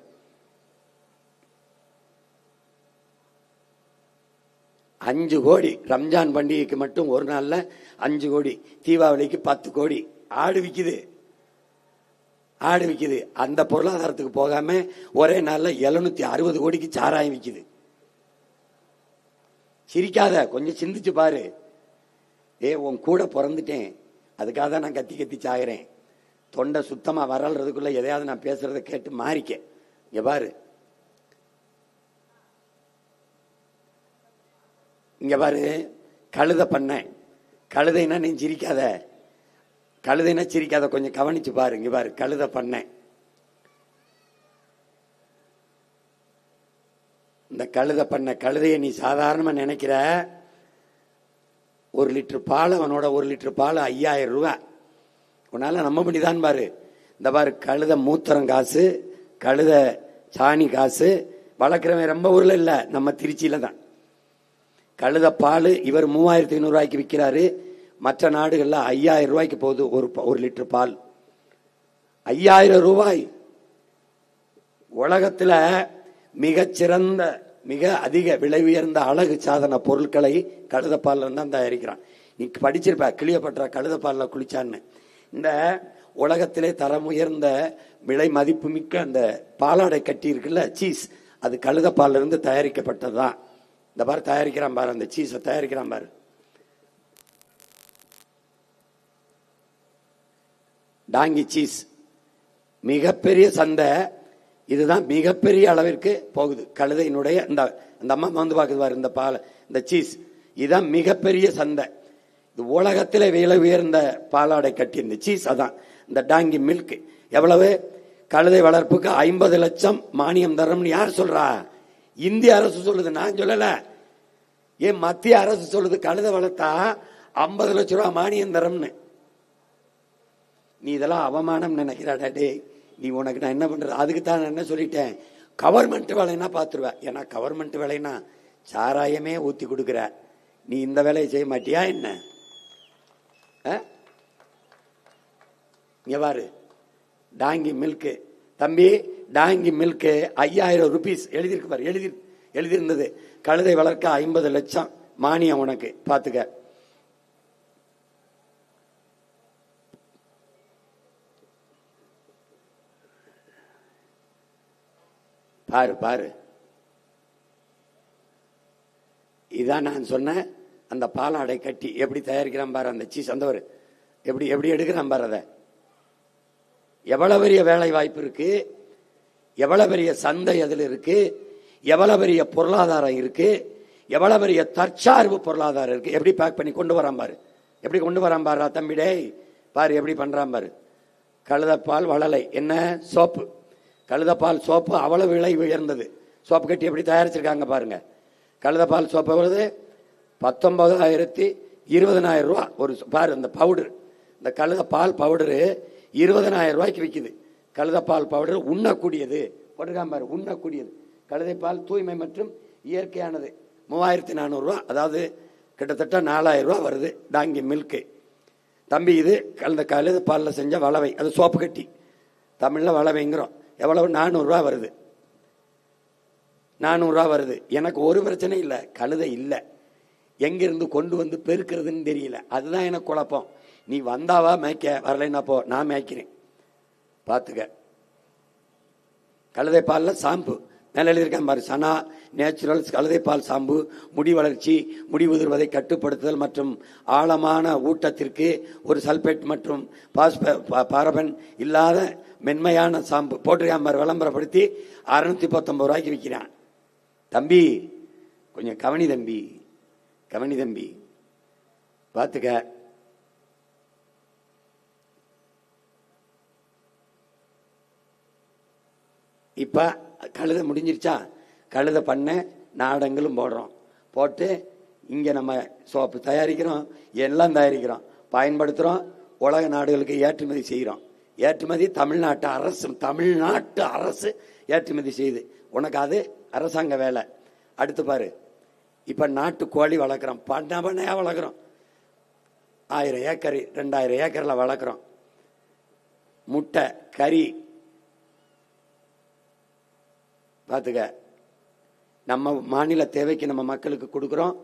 S2: $5 கோடி ரம்ஜான் பண்டிகைக்கு மட்டும் ஒரு நாள்ல 5 கோடி, தீபாவளிக்கு 10 கோடி ஆடு விக்குது. அந்த பொருளாதாரத்துக்கு போகாம ஒரே நாள்ல 760 கோடிக்கு சாராயம் விக்குது. சிரிக்காத, கொஞ்சம் சிந்திச்சு பாரு. உன் கூட பிறந்துட்டேன், அதுக்காக தான் நான் கத்தி கத்தி சாகிறேன். தொண்டை சுத்தமா வரல்றதுக்குள்ள எதையாவது நான் பேசுறத கேட்டு மாறிக்க. இங்க பாரு, கழுத பண்ண கழுதைனா நீ சிரிக்காத, கழுதைனா சிரிக்காத, கொஞ்சம் கவனிச்சு பாரு. இங்க பாரு, கழுதை பண்ண. இந்த கழுதை பண்ண கழுதைய நீ சாதாரணமா நினைக்கிற. 1 லிட்டர் பால், அவனோட 1 லிட்டர் பால் 5000 ரூபாய். உன்னால நம்ப முடியுதான் பாரு. இந்த பாரு, கழுதை மூத்திரம் காசு, கழுதை சாணி காசு. வளர்க்குறவன் ரொம்ப ஊர்ல இல்ல, நம்ம திருச்சியில தான். கழுதை பால் இவர் 3500 ரூபாய்க்கு விற்கிறாரு. மற்ற நாடுகள்ல 5000 ரூபாய்க்கு போகுது ஒரு லிட்டர் பால். 5000 ரூபாய். உலகத்துல மிகச்சிறந்த, மிக அதிக விலை உயர்ந்த அழகு சாதன பொருட்களை கழுதைப்பால் தான் தயாரிக்கிறான். நீ படிச்சிருப்ப, கிளியோபாட்ரா கழுதைப்பால்ல குளிச்சான்னு. இந்த உலகத்திலே தரம் உயர்ந்த விலை மதிப்பு மிக்க அந்த பாலாடை கட்டி இருக்குல்ல, சீஸ், அது கழுதைப்பால்ல இருந்து தயாரிக்கப்பட்டதுதான். இந்த பாரு தயாரிக்கிறான் பாரு, அந்த சீஸை தயாரிக்கிறான் பாரு. டாங்கி சீஸ் மிகப்பெரிய சந்தை இதுதான், மிகப்பெரிய அளவிற்கு போகுது. கழுதையினுடைய இந்த அம்மா வந்து பாக்குது பாரு, இந்த பால், இந்த சீஸ், இதுதான் மிகப்பெரிய சந்தை. இது உலகத்திலே விலை உயர்ந்த பாலாடை கட்டி இந்த சீஸ், அதான் இந்த டாங்கி மில்க். எவ்வளவு? கழுதை வளர்ப்புக்கு 50 லட்சம் மானியம் தரம்னு யார் சொல்றா? இந்திய அரசு சொல்லுது, நான் சொல்லல. ஏன் மத்திய அரசு சொல்லுது, கழுதை வளர்த்தா 50 லட்சம் ரூபாய் மானியம் தரம்னு. நீ இதெல்லாம் அவமானம் நினைக்கிறாடா டே. நீ உனக்கு நான் என்ன பண்றது? அதுக்கு தான் நான் என்ன சொல்லிட்டேன், கவர்மெண்ட் வேலைன்னா பாத்துருவேன். ஏன்னா கவர்மெண்ட் வேலைன்னா சாராயமே ஊத்தி கொடுக்குற, நீ இந்த வேலையை செய்ய மாட்டியா என்ன? இங்க பாரு, டாங்கி மில்க். தம்பி, டாங்கி மில்க் 5000 ரூபீஸ் எழுதியிருக்கு பாரு, எழுதியிருந்தது. கழுதை வளர்க்க 50 லட்சம் மானியம் உனக்கு, பாத்துக்க. பாரு பாரு, இதான் நான் சொன்ன அந்த பாலாடை கட்டி எப்படி தயாரிக்கிறான் பாரு, அந்த சீஸ். அந்த ஒரு எப்படி எப்படி எடுக்கிறான் பாரு. அதை எவ்வளவு பெரிய வேலை வாய்ப்பு இருக்கு, எவ்வளவு பெரிய சந்தை அதில் இருக்கு, எவ்வளவு பெரிய பொருளாதாரம் இருக்கு, எவ்வளவு பெரிய தற்சார்பு பொருளாதாரம் இருக்கு. எப்படி பேக் பண்ணி கொண்டு வரான் பாரு, எப்படி கொண்டு வரான் பாரு தம்பிடே. பாரு எப்படி பண்றான் பாரு. கழுதைப்பால் வளலை என்ன சோப்பு, கழுதைப்பால் சோப்பு அவ்வளவு விலை உயர்ந்தது. சோப்பு கட்டி எப்படி தயாரிச்சிருக்காங்க பாருங்க. கழுதைப்பால் சோப்பு எவ்வளவு? 19,000 20,000 ரூபா ஒரு பாரு. அந்த பவுடர், இந்த கழுதைப்பால் பவுடரு 20,000 ரூபாய்க்கு விற்குது. கழுதைப்பால் பவுடர் உண்ணக்கூடியது போட்டிருக்கான் பாரு, உண்ணக்கூடியது. கழுதைப்பால் தூய்மை மற்றும் இயற்கையானது 3,400 ரூபா, அதாவது கிட்டத்தட்ட 4,000 ரூபா வருது டாங்கி மில்க். தம்பி, இது கழுதைப்பாலில் செஞ்ச வளவை, அது சோப்பு கட்டி, தமிழ்ல வளவைங்கிறோம். எவ்வளவு? 400 ரூபா வருது. 400 ரூபா வருது. எனக்கு ஒரு பிரச்சனை இல்லை, கழுதை இல்லை, எங்கிருந்து கொண்டு வந்து பெருக்கிறதுன்னு தெரியல. அதுதான் எனக்கு குழப்பம். நீ வந்தாவா மேய்க்க, வரலைன்னா போ, நான் மேய்க்கிறேன் பாத்துக்க. கழுதைப்பால்ல ஷாம்பு மேல எழுதியிருக்கேன் பாரு, சனா நேச்சுரல்ஸ் கழுதைப்பால் ஷாம்பு முடி வளர்ச்சி, முடி உதிர்வதை கட்டுப்படுத்துதல் மற்றும் ஆழமான ஊட்டத்திற்கு ஒரு சல்பேட் மற்றும் பாரபன் இல்லாத மென்மையான ஷாம்பு போட்டிருக்கான் பாரு. விளம்பரப்படுத்தி 619 ரூபாய்க்கு விற்கிறான். தம்பி கொஞ்சம் கவனி தம்பி, கவனி தம்பி, பாத்துக்க. இப்ப கழுதை முடிஞ்சிருச்சா? கழுதை பண்ண நாடங்களும் போடுறோம், போட்டு இங்க நம்ம சோப்பு தயாரிக்கிறோம், எல்லாம் தயாரிக்கிறோம், பயன்படுத்துறோம், உலக நாடுகளுக்கு ஏற்றுமதி செய்கிறோம். ஏற்றுமதி தமிழ்நாட்டு அரசு ஏற்றுமதி செய்யுது. உனக்கு அது அரசாங்க வேலை. அடுத்து பாரு, இப்ப நாட்டு கோழி வளர்க்குறோம், பண்ணையா வளர்க்குறோம். 1000 ஏக்கர் 2000 ஏக்கர்ல வளர்க்குறோம். முட்டை கறி பாத்துக்க. நம்ம மாநில தேவைக்கு நம்ம மக்களுக்கு கொடுக்கிறோம்,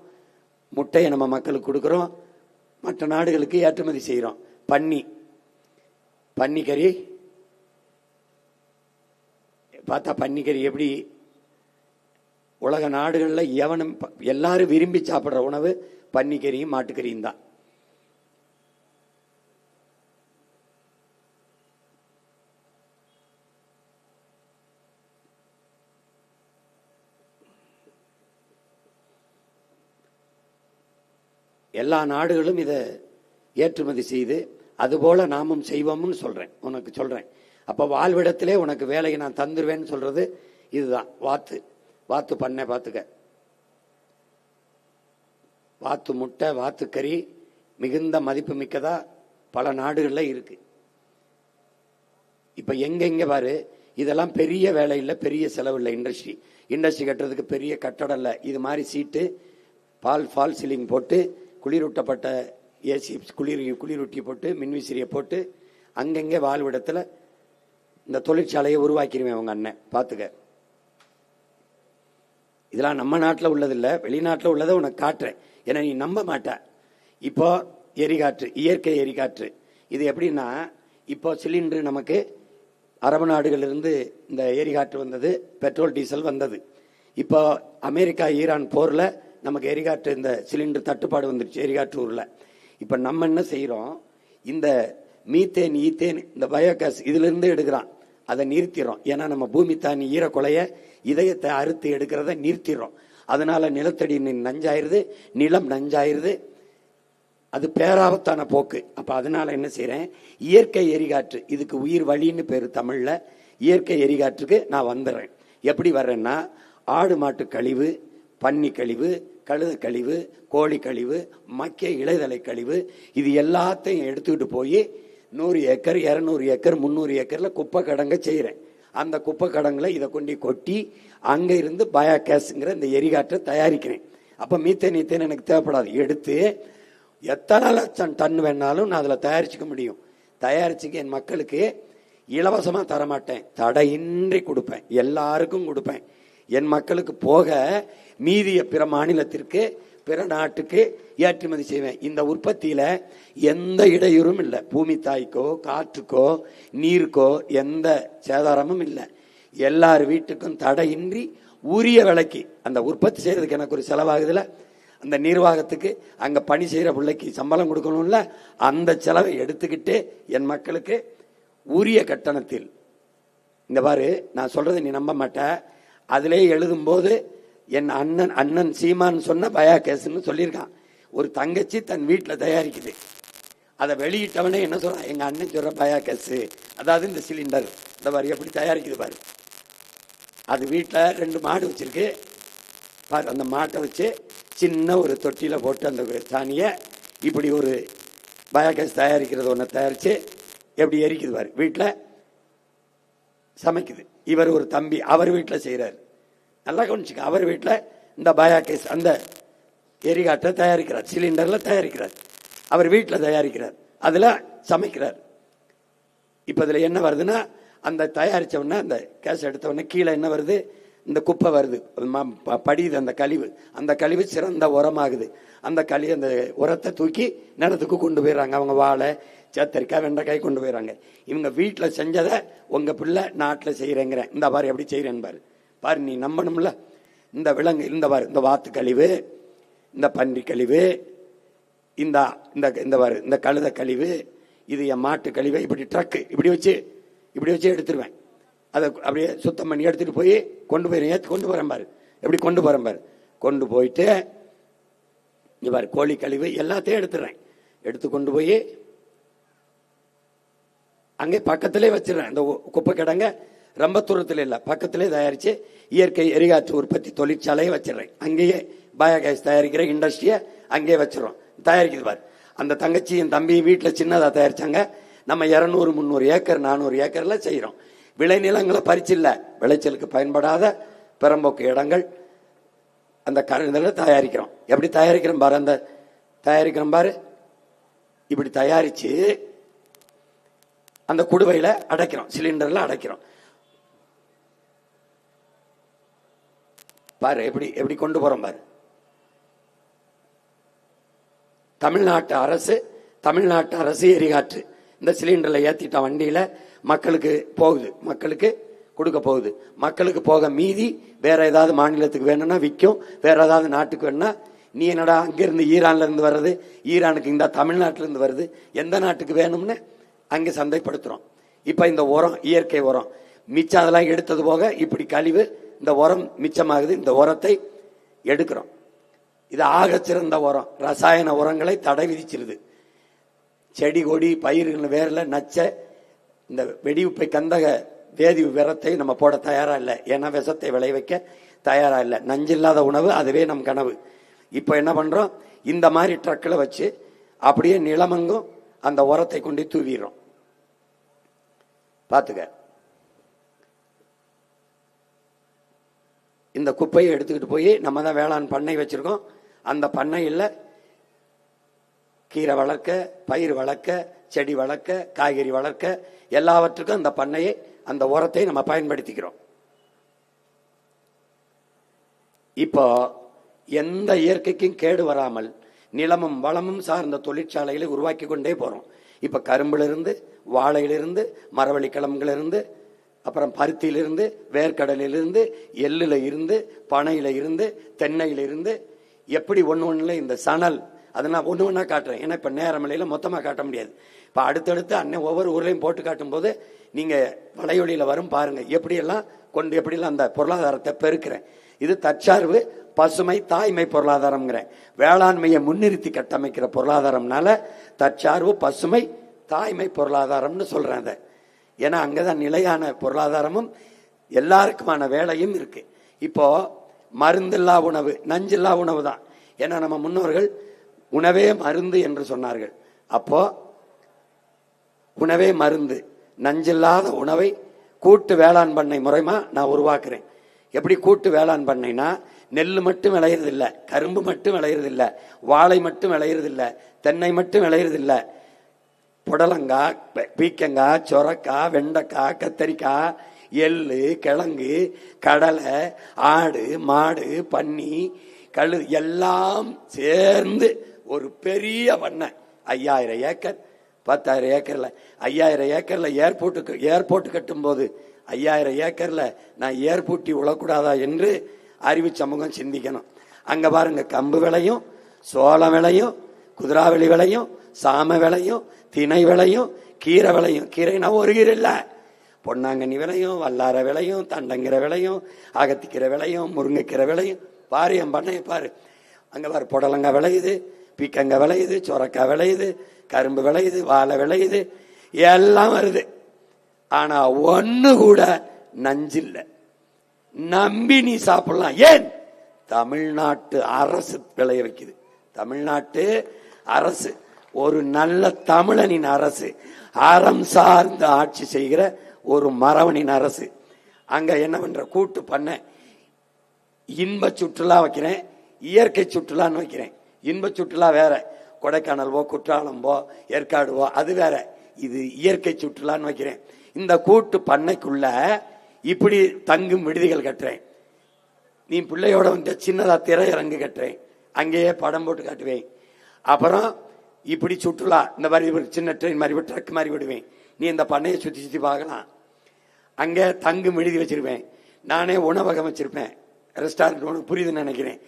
S2: முட்டையை நம்ம மக்களுக்கு கொடுக்கிறோம், மற்ற நாடுகளுக்கு ஏற்றுமதி செய்யறோம். பன்னிக்கறி பார்த்தா, பன்னிக்கறி எப்படி உலக நாடுகளில் எவனும் எல்லாரும் விரும்பி சாப்பிடுற உணவு பன்னிக்கறியும் மாட்டுக்கறியும் தான். எல்லா நாடுகளும் இதை ஏற்றுமதி செய்து அதுபோல நாமும் செய்வோம்னு சொல்றேன், உனக்கு சொல்றேன். அப்ப வாழ்விடத்திலே உனக்கு வேலையை நான் தந்துருவேன்னு சொல்றது இதுதான். வாத்து பண்ண பாத்துக்க, வாத்து முட்டை, வாத்துக்கறி மிகுந்த மதிப்பு மிக்கதா பல நாடுகள்ல இருக்கு. இப்ப எங்க பாரு, இதெல்லாம் பெரிய வேலை இல்லை, பெரிய செலவு இல்லை. இண்டஸ்ட்ரி கட்டுறதுக்கு பெரிய கட்டடம் இல்லை. இது மாதிரி சீட்டு, ஃபால் சீலிங் போட்டு, குளிரூட்டப்பட்ட ஏசி, குளிரூட்டி போட்டு, மின்விசிறியை போட்டு, அங்கங்கே வாழ்விடத்துல இந்த தொழிற்சாலையை உருவாக்கிடுவேன் உங்க அண்ணன், பாத்துக்க. இதெல்லாம் நம்ம நாட்டில் உள்ளதில்லை, வெளிநாட்டில் உள்ளதை உனக்கு காட்டுறேன். ஏன்னா நீ நம்ப மாட்ட. இப்போ எரிகாற்று, இயற்கை எரிகாற்று, இது எப்படின்னா, இப்போ சிலிண்டர் நமக்கு அரபு நாடுகளிலிருந்து இந்த எரிகாற்று வந்தது, பெட்ரோல் டீசல் வந்தது. இப்போ அமெரிக்கா ஈரான் போர்ல நமக்கு எரிகாற்று, இந்த சிலிண்டர் தட்டுப்பாடு வந்துருச்சு எரிகாற்று ஊர்ல. இப்ப நம்ம என்ன செய்யறோம், இந்த மீத்தேன், ஈத்தேன், இந்த பயோகேஸ் இதுல இருந்து எடுக்கிறான், அதை நிறுத்திடுறோம். ஏன்னா நம்ம பூமி தானி ஈரக்குலைய, இதயத்தை அறுத்து எடுக்கிறத நிறுத்திடுறோம். அதனால நிலத்தடி நஞ்சாயிருது, நிலம் நஞ்சாயிருது, அது பேராபத்தான போக்கு. அப்ப அதனால என்ன செய்யறேன், இயற்கை எரிகாற்று, இதுக்கு உயிர் வழின்னு பேரு தமிழ்ல. இயற்கை எரிகாற்றுக்கு நான் வந்துடுறேன். எப்படி வர்றேன்னா, ஆடு மாட்டு கழிவு, பன்னி கழிவு, கழுத கழிவு, கோழி கழிவு, மக்கிய இலைதலை கழிவு, இது எல்லாத்தையும் எடுத்துக்கிட்டு போய் 100 ஏக்கர் 200 ஏக்கர் 300 ஏக்கர்ல குப்பை கடங்க செய்யறேன். அந்த குப்பை கடங்குல இதை கொண்டு கொட்டி அங்க இருந்து பயோகேஸ்ங்கிற இந்த எரிகாற்றை தயாரிக்கிறேன். அப்ப மீத்தேன் ஈத்தேன் எனக்கு தேவைப்படாது. எடுத்து எத்தனை லட்சம் டன் வேணாலும் நான் அதுல தயாரிச்சுக்க முடியும். தயாரிச்சுக்க என் மக்களுக்கு இலவசமா தரமாட்டேன், தடையின்றி கொடுப்பேன், எல்லாருக்கும் கொடுப்பேன். என் மக்களுக்கு போக மீதிய பிற மாநிலத்திற்கு, பிற நாட்டுக்கு ஏற்றுமதி செய்வேன். இந்த உற்பத்தியில எந்த இடையூறும் இல்லை. பூமி தாய்க்கோ, காற்றுக்கோ, நீருக்கோ எந்த சேதாரமும் இல்லை. எல்லார் வீட்டுக்கும் தடையின்றி உரிய விலைக்கு அந்த உற்பத்தி செய்யறதுக்கு எனக்கு ஒரு செலவாகுதுல, அந்த நிர்வாகத்துக்கு அங்க பணி செய்யற பிள்ளைக்கு சம்பளம் கொடுக்கணும்ல, அந்த செலவை எடுத்துக்கிட்டு என் மக்களுக்கு உரிய கட்டணத்தில். இந்த பாரு, நான் சொல்றது நீ நம்ப மாட்ட. அதிலே எழுதும் போது என் அண்ணன் சீமான் சொன்ன பயோகேஸ்ன்னு சொல்லியிருக்கான். ஒரு தங்கச்சி தன் வீட்டில் தயாரிக்குது, அதை வெளியிட்டவனே என்ன சொல்றான், எங்க அண்ணன் சொல்ற பயோகேஸ், அதாவது இந்த சிலிண்டர், இந்த மாதிரி எப்படி தயாரிக்குது பாரு. அது வீட்டில் 2 மாடு வச்சிருக்கு பாரு. அந்த மாட்டை வச்சு சின்ன ஒரு தொட்டியில போட்டு அந்த சாணியை இப்படி ஒரு பயோகேஸ் தயாரிக்கிறது ஒன்று தயாரிச்சு எப்படி எரிக்குது பாரு. வீட்டில் சமைக்குது. இவர் ஒரு தம்பி, அவர் வீட்டில் செய்யறாரு. நல்லா கவனிச்சுக்க, அவர் வீட்டில் இந்த பயோகேஸ், அந்த எரிகாற்றை தயாரிக்கிறார், சிலிண்டர்ல தயாரிக்கிறார், அவர் வீட்டில் தயாரிக்கிறார், அதுல சமைக்கிறார். இப்ப இதுல என்ன வருதுன்னா, அந்த தயாரிச்ச உடனே அந்த கேஸ் எடுத்த உடனே கீழே என்ன வருது, இந்த குப்பை வருது, படியுது அந்த கழிவு. அந்த கழிவு சிறந்த உரமாகுது. அந்த அந்த உரத்தை தூக்கி நிலத்துக்கு கொண்டு போயிடறாங்க. அவங்க வாழை, சேத்தரிக்காய், வெண்டைக்காய் கொண்டு போயிடறாங்க. இவங்க வீட்டில் செஞ்சதை உங்க பிள்ளை நாட்டில் செய்யறேங்கிற. இந்த பாரு எப்படி செய்யறேன்னு பாரு. பாரு, நீ நம்பணும்ல. இந்த விலங்கு, இந்த பாரு, இந்த வாத்து கழிவு, இந்த பன்றி கழிவு, இந்த பாரு, இந்த கழுத கழிவு, இது என் மாட்டு கழிவு. இப்படி ட்ரக்கு இப்படி வச்சு எடுத்துருவேன். அதை அப்படியே சுத்தம் பண்ணி எடுத்துட்டு போய் கொண்டு போய் ஏற்றி கொண்டு போறேன் பாரு. எப்படி கொண்டு போறேன் பாரு. கொண்டு போயிட்டு இங்க பாரு, கோழி கழிவு எல்லாத்தையும் எடுத்துடுறேன். எடுத்து கொண்டு போய் அங்கே பக்கத்திலே வச்சிடறேன். அந்த குப்பை கிடங்க ரொம்ப தூரத்தில் இல்லை, பக்கத்திலே தயாரிச்சு இயற்கை எரிகாற்று உற்பத்தி தொழிற்சாலையை வச்சிடறேன். அங்கேயே பயோகேஸ் தயாரிக்கிற இண்டஸ்ட்ரியை அங்கேயே வச்சிடறோம். தயாரிக்குது பாரு. அந்த தங்கச்சியும் தம்பியும் வீட்டில் சின்னதாக தயாரிச்சாங்க. நம்ம 200 300 ஏக்கர் 400 ஏக்கர்ல செய்யறோம். விளைநிலங்களை பறிச்சில்ல, விளைச்சலுக்கு பயன்படாத பெரம்போக்கு இடங்கள் அந்த கருந்தல தயாரிக்கிறோம். எப்படி தயாரிக்கிறோம் பாரு, அந்த தயாரிக்கிறோம் பாரு. இப்படி தயாரிச்சு அந்த குடுவையில அடைக்கிறோம், சிலிண்டர்ல அடைக்கிறோம் பாரு. எப்படி கொண்டு போறோம் பாரு. தமிழ்நாட்டு அரசு எரிகாற்று இந்த சிலிண்டர்ல ஏத்திட்ட வண்டியில மக்களுக்கு போகுது, மக்களுக்கு கொடுக்க போகுது. மக்களுக்கு போக மீதி வேற ஏதாவது மாநிலத்துக்கு வேணும்னா விற்கும், வேற ஏதாவது நாட்டுக்கு வேணும்னா நீ என்னடா அங்கிருந்து ஈரான்ல இருந்து வர்றது, ஈரானுக்கு இந்த தமிழ்நாட்டில இருந்து வருது, எந்த நாட்டுக்கு வேணும்னு அங்கே சந்தைப்படுத்துறோம். இப்ப இந்த உரம், இயற்கை உரம் மிச்சம், அதெல்லாம் எடுத்தது போக இப்படி கழிவு, இந்த உரம் மிச்சமாகுது. இந்த உரத்தை எடுக்கிறோம். இது ஆகச்சிறந்த உரம். ரசாயன உரங்களை தடை விதிச்சிருது. செடி கொடி பயிர்கள் வேர்ல நச்ச இந்த வெடிவுப்பை கந்தக வேதி விரத்தை நம்ம போட தயாரா இல்லை. ஏன்னா விஷத்தை விளைவிக்க தயாரா இல்லை. நஞ்சில்லாத உணவு அதுவே நம் கனவு. இப்போ என்ன பண்றோம், இந்த மாதிரி ட்ரக்கில் வச்சு அப்படியே நிலமங்கும் அந்த உரத்தை கொண்டு தூவிடுறோம். பார்த்துக்க, இந்த குப்பையை எடுத்துக்கிட்டு போய் நம்ம தான் வேளாண் பண்ணை வச்சிருக்கோம். அந்த பண்ணையில் கீரை வளர்க்க, பயிர் வளர்க்க, செடி வளர்க்க, காய்கறி வளர்க்க எல்லாவற்றுக்கும் அந்த பண்ணையை அந்த உரத்தை நம்ம பயன்படுத்திக்கிறோம். இப்போ எந்த இயற்கைக்கும் கேடு வராமல் நிலமும் வளமும் சார்ந்த தொழிற்சாலைகளை உருவாக்கி கொண்டே போறோம். இப்ப கரும்பிலிருந்து, வாழையிலிருந்து, மரவள்ளி கிழங்குகளிலிருந்து, அப்புறம் பருத்தியிலிருந்து, வேர்க்கடலிலிருந்து, எள்ளுல இருந்து, பனையில இருந்து, தென்னையில இருந்து, எப்படி ஒண்ணு இந்த சணல் அதெல்லாம் ஒண்ணு ஒண்ணா காட்டுறேன். ஏன்னா இப்ப நேரமலையில மொத்தமா காட்ட முடியாது. இப்ப அடுத்தடுத்து அண்ணன் ஒவ்வொரு ஊர்லையும் போட்டு காட்டும் போது நீங்க வலையொலியில வரும் பாருங்க, எப்படியெல்லாம் கொண்டு எப்படியெல்லாம் அந்த பொருளாதாரத்தை பெருக்கிறேன். இது தற்சார்பு பசுமை தாய்மை பொருளாதாரம்ங்கிறேன். வேளாண்மையை முன்னிறுத்தி கட்டமைக்கிற பொருளாதாரம்னால தற்சார்பு பசுமை தாய்மை பொருளாதாரம்னு சொல்றேன் அதை. ஏன்னா அங்கதான் நிலையான பொருளாதாரமும் எல்லாருக்குமான வேலையும் இருக்கு. இப்போ மருந்தில்லா உணவு, நஞ்சில்லா உணவு தான். ஏன்னா நம்ம முன்னோர்கள் உணவே மருந்து என்று சொன்னார்கள். அப்போ உணவே மருந்து, நஞ்சில்லாத உணவை கூட்டு வேளாண் பண்ணை முறைமா நான் உருவாக்குறேன். எப்படி கூட்டு வேளாண் பண்ணைனா, நெல் மட்டும் விளையிறது இல்லை, கரும்பு மட்டும் விளையிறது இல்லை, வாழை மட்டும் விளையிறது இல்லை, தென்னை மட்டும் விளையிறது இல்லை, புடலங்காய், பீக்கங்காய், சொரக்காய், வெண்டைக்காய், கத்தரிக்காய், எள்ளு, கிழங்கு, கடலை, ஆடு, மாடு, பன்னி, கழு எல்லாம் சேர்ந்து ஒரு பெரிய பண்ணை. 5000 ஏக்கர், 10,000 ஏக்கர்ல, 5000 ஏக்கர்ல ஏர்போர்ட் கட்டும் போது 5000 ஏக்கர்ல நான் ஏர்பூட்டி விழக்கூடாதா என்று அறிவு சமூகம் சிந்திக்கணும். அங்க பாருங்க, கம்பு விளையும், சோளம் விளையும், குதிராவளி விளையும், சாம விளையும், திணை விளையும், கீரை விளையும். கீரைனா ஒரு கீரை இல்ல, பொன்னாங்கண்ணி விளையும், வல்லார விளையும், தண்டங்கீரை விளையும், அகத்திக்கீரை விளையும், முருங்கைக்கீரை விளையும். பாரு என் பண்ணையை பாரு. அங்க பாரு, புடலங்காய் விளையுது, பீக்கங்காய் விளையுது, சொரக்காய் விளையுது, கரும்பு விளையுது, வாழை விளையுது, எல்லாம் வருது. ஆனா ஒண்ணு கூட நஞ்சில்லை. நம்பி நீ சாப்பிடலாம். ஏன்? தமிழ்நாட்டு அரசு விளைய வைக்குது. தமிழ்நாட்டு அரசு ஒரு நல்ல தமிழனின் அரசு, அறம் சார்ந்த ஆட்சி செய்கிற ஒரு மரவனின் அரசு. அங்க என்ன பண்ற, கூட்டு பண்ண இன்ப சுற்றுலா வைக்கிறேன், இயற்கை சுற்றுலான்னு வைக்கிறேன். இன்ப சுற்றுலா வேற, கொடைக்கானல்வோ, குற்றாலம்போ, ஏற்காடுவோ அது வேற. இது இயற்கை சுற்றுலான்னு வைக்கிறேன். இந்த கூட்டு பண்ணைக்குள்ள இப்படி தங்கும் விடுதிகள் கட்டுறேன். நீ பிள்ளையோட வந்து சின்னதா திரையரங்கு கட்டுறேன், அங்கேயே படம் போட்டு காட்டுவேன். அப்புறம் இப்படி சுற்றுலா இந்த மாதிரி ஒரு சின்ன ட்ரெயின் மாதிரி ட்ரக் மாதிரி விடுவேன். நீ இந்த பண்ணையை சுத்தி சுத்தி பார்க்கலாம். அங்க தங்கும் விடுதி வச்சிருப்பேன். நானே உணவகம் வச்சிருப்பேன், ரெஸ்டாரண்ட். உனக்கு புரியுதுன்னு நினைக்கிறேன்.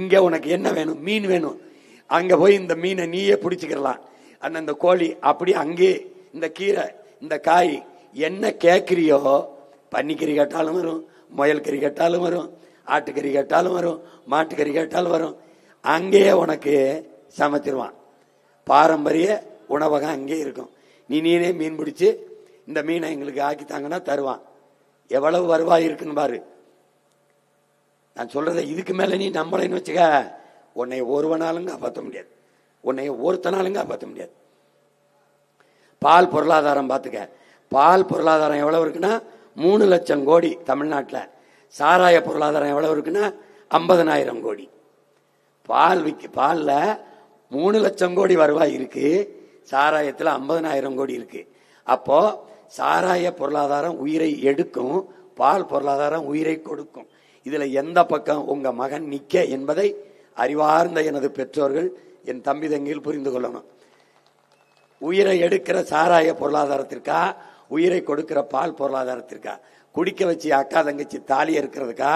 S2: இங்க உனக்கு என்ன வேணும், மீன் வேணும், அங்க போய் இந்த மீனை நீயே பிடிச்சிக்கலாம். அந்த கோழி அப்படி அங்கே, இந்த கீரை, இந்த காய், என்ன கேட்கிறியோ, பன்னிக்கறி கேட்டாலும் வரும், முயல் கறி கேட்டாலும் வரும், ஆட்டுக்கறி கேட்டாலும் வரும், மாட்டுக்கறி கேட்டாலும் வரும். அங்கேயே உனக்கு சமைச்சிருவான். பாரம்பரிய உணவகம் அங்கே இருக்கும். நீனே மீன் பிடிச்சு இந்த மீனை எங்களுக்கு ஆக்கித்தாங்கன்னா தருவான். எவ்வளவு வருவாய் இருக்குன்னு பாரு. நான் சொல்றத இதுக்கு மேல நீ நம்பலைன்னு வச்சுக்க, உன்னை ஒருவனாலும் காப்பாற்ற முடியாது, உன்னை ஒருத்தனாலும் காப்பாற்ற முடியாது. பால் பொருளாதாரம் பார்த்துக்க. பால் பொருளாதாரம் எவ்வளவு இருக்குன்னா 3 லட்சம் கோடி தமிழ்நாட்டில். சாராய பொருளாதாரம் எவ்வளவு இருக்குன்னா 50,000 கோடி. பால்ல 3 லட்சம் கோடி வருவாய் இருக்கு, சாராயத்தில் 50,000 கோடி இருக்கு. அப்போ சாராய பொருளாதாரம் உயிரை எடுக்கும், பால் பொருளாதாரம் உயிரை கொடுக்கும். இதுல எந்த பக்கம் உங்க மகன் நிக்க என்பதை அறிவார்ந்த எனது பெற்றோர்கள், என் தம்பி தங்கியில் புரிந்து கொள்ளணும். உயிரை எடுக்கிற சாராய பொருளாதாரத்திற்கா, உயிரை கொடுக்கிற பால் பொருளாதாரத்திற்கா? குடிக்க வச்சு அக்கா தங்கச்சி தாலி இருக்கிறதுக்கா,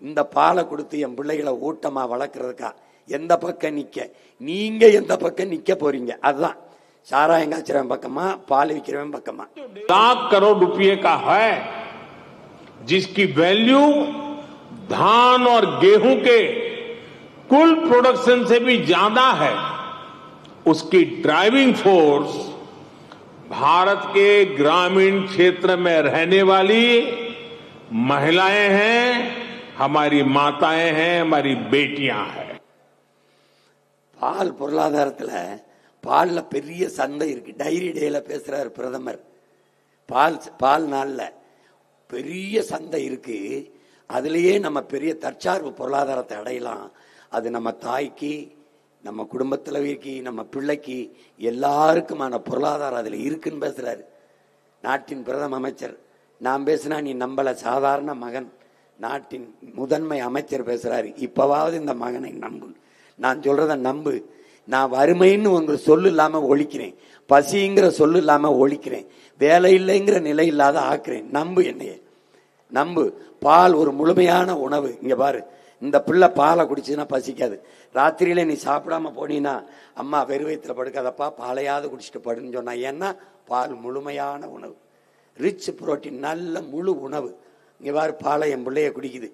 S2: இந்த பாலை கொடுத்து என் பிள்ளைகளை ஊட்டமா வளர்க்கறதுக்கா? எந்த பக்கம் நிக்க? நீங்க எந்த பக்கம் நிக்க போறீங்க? அதுதான். சாராயம் காய்ச்சறவன் பக்கமா, பால் விற்கிறவன் பக்கமா?
S3: लाख करोड़ रुपए का है जिसकी वैल्यू धान और गेहूं के कुल प्रोडक्शन से भी ज्यादा है, उसकी ड्राइविंग फोर्स भारत के ग्रामीण क्षेत्र में रहने वाली महिलाएं हैं, हमारी माताएं हैं, हमारी बेटियां हैं.
S2: பால் பொருளாதாரத்துல பால்ல பெரிய சந்தை இருக்கு. டைரி டேல பேசுறாரு பிரதமர். பால் நாள்ல பெரிய சந்தை இருக்கு. அதுலயே நம்ம பெரிய தற்சார்பு பொருளாதாரத்தை அடையலாம். அது நம்ம தாய்க்கு, நம்ம குடும்பத்திலவைக்கு, நம்ம பிள்ளைக்கு எல்லாருக்குமான பொருளாதாரம் அதுல இருக்குன்னு பேசுறாரு நாட்டின் பிரதம அமைச்சர். நான் பேசினா நீ நம்பல, சாதாரண மகன், நாட்டின் முதன்மை அமைச்சர் பேசுறாரு. இப்பவாவது இந்த மகனை நம்பு, நான் சொல்றத நம்பு. நான் வறுமைன்னு உங்க சொல்லு இல்லாம ஒழிக்கிறேன், பசிங்கிற சொல்லு இல்லாம ஒழிக்கிறேன், வேலை இல்லைங்கிற நிலை இல்லாத ஆக்குறேன். நம்பு, என்னைய நம்பு. பால் ஒரு முழுமையான உணவு. இங்க பாரு, இந்த பிள்ளை பாலை குடிச்சுன்னா பசிக்காது. ராத்திரியில நீ சாப்பிடாம போனீன்னா அம்மா வெறுவயத்துல படுக்காதப்பா, பாலையாவது குடிச்சிட்டு படுன்னு சொன்னா. ஏன்னா பால் முழுமையான உணவு, ரிச் புரோட்டீன், நல்ல முழு உணவு. இங்க பாரு, பாலை என் பிள்ளைய குடிக்குது.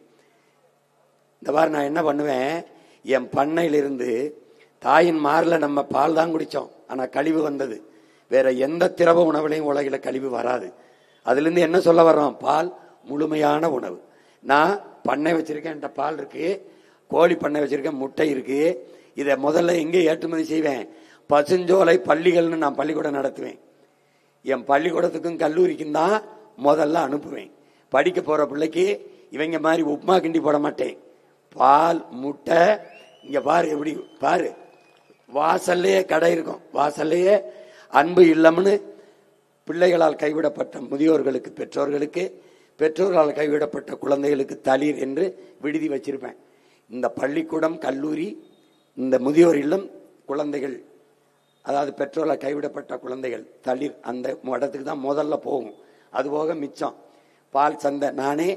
S2: இந்த பாரு, நான் என்ன பண்ணுவேன், என் பண்ணையிலிருந்து தாயின் மார்ல நம்ம பால் தான் குடிச்சோம், ஆனா கழிவு வந்தது. வேற எந்த திரவ உணவுலையும் உலகில கழிவு வராது. அதுல இருந்து என்ன சொல்ல வர்றோம், பால் முழுமையான உணவு. நான் பண்ணை வச்சிருக்கேன், என்கிட்ட பால் இருக்கு, கோழி பண்ணை வச்சிருக்கேன், முட்டை இருக்கு. இதை முதல்ல எங்கே ஏற்றுமதி செய்வேன், பசுஞ்சோலை பள்ளிகள்னு நான் பள்ளிக்கூடம் நடத்துவேன். என் பள்ளிக்கூடத்துக்கும் கல்லூரிக்கும் தான் முதல்ல அனுப்புவேன். படிக்க போற பிள்ளைக்கு இவங்க மாதிரி உப்புமா கிண்டி போட மாட்டேன். பால், முட்டை. இங்க பாரு, எப்படி பாரு, வாசல்லையே கடை இருக்கும், வாசல்லையே அன்பு இல்லம்னு பிள்ளைகளால் கைவிடப்பட்ட முதியோர்களுக்கு, பெற்றோர்களுக்கு, பெற்றோர்களால் கைவிடப்பட்ட குழந்தைகளுக்கு தளிர் என்று விடுதி வச்சிருப்பேன். இந்த பள்ளிக்கூடம், கல்லூரி, இந்த முதியோர் இல்லம், குழந்தைகள், அதாவது பெற்றோரால் கைவிடப்பட்ட குழந்தைகள் தளிர், அந்த இடத்துக்கு தான் முதல்ல போகும். அதுபோக மிச்சம் பால் சந்தை. நானே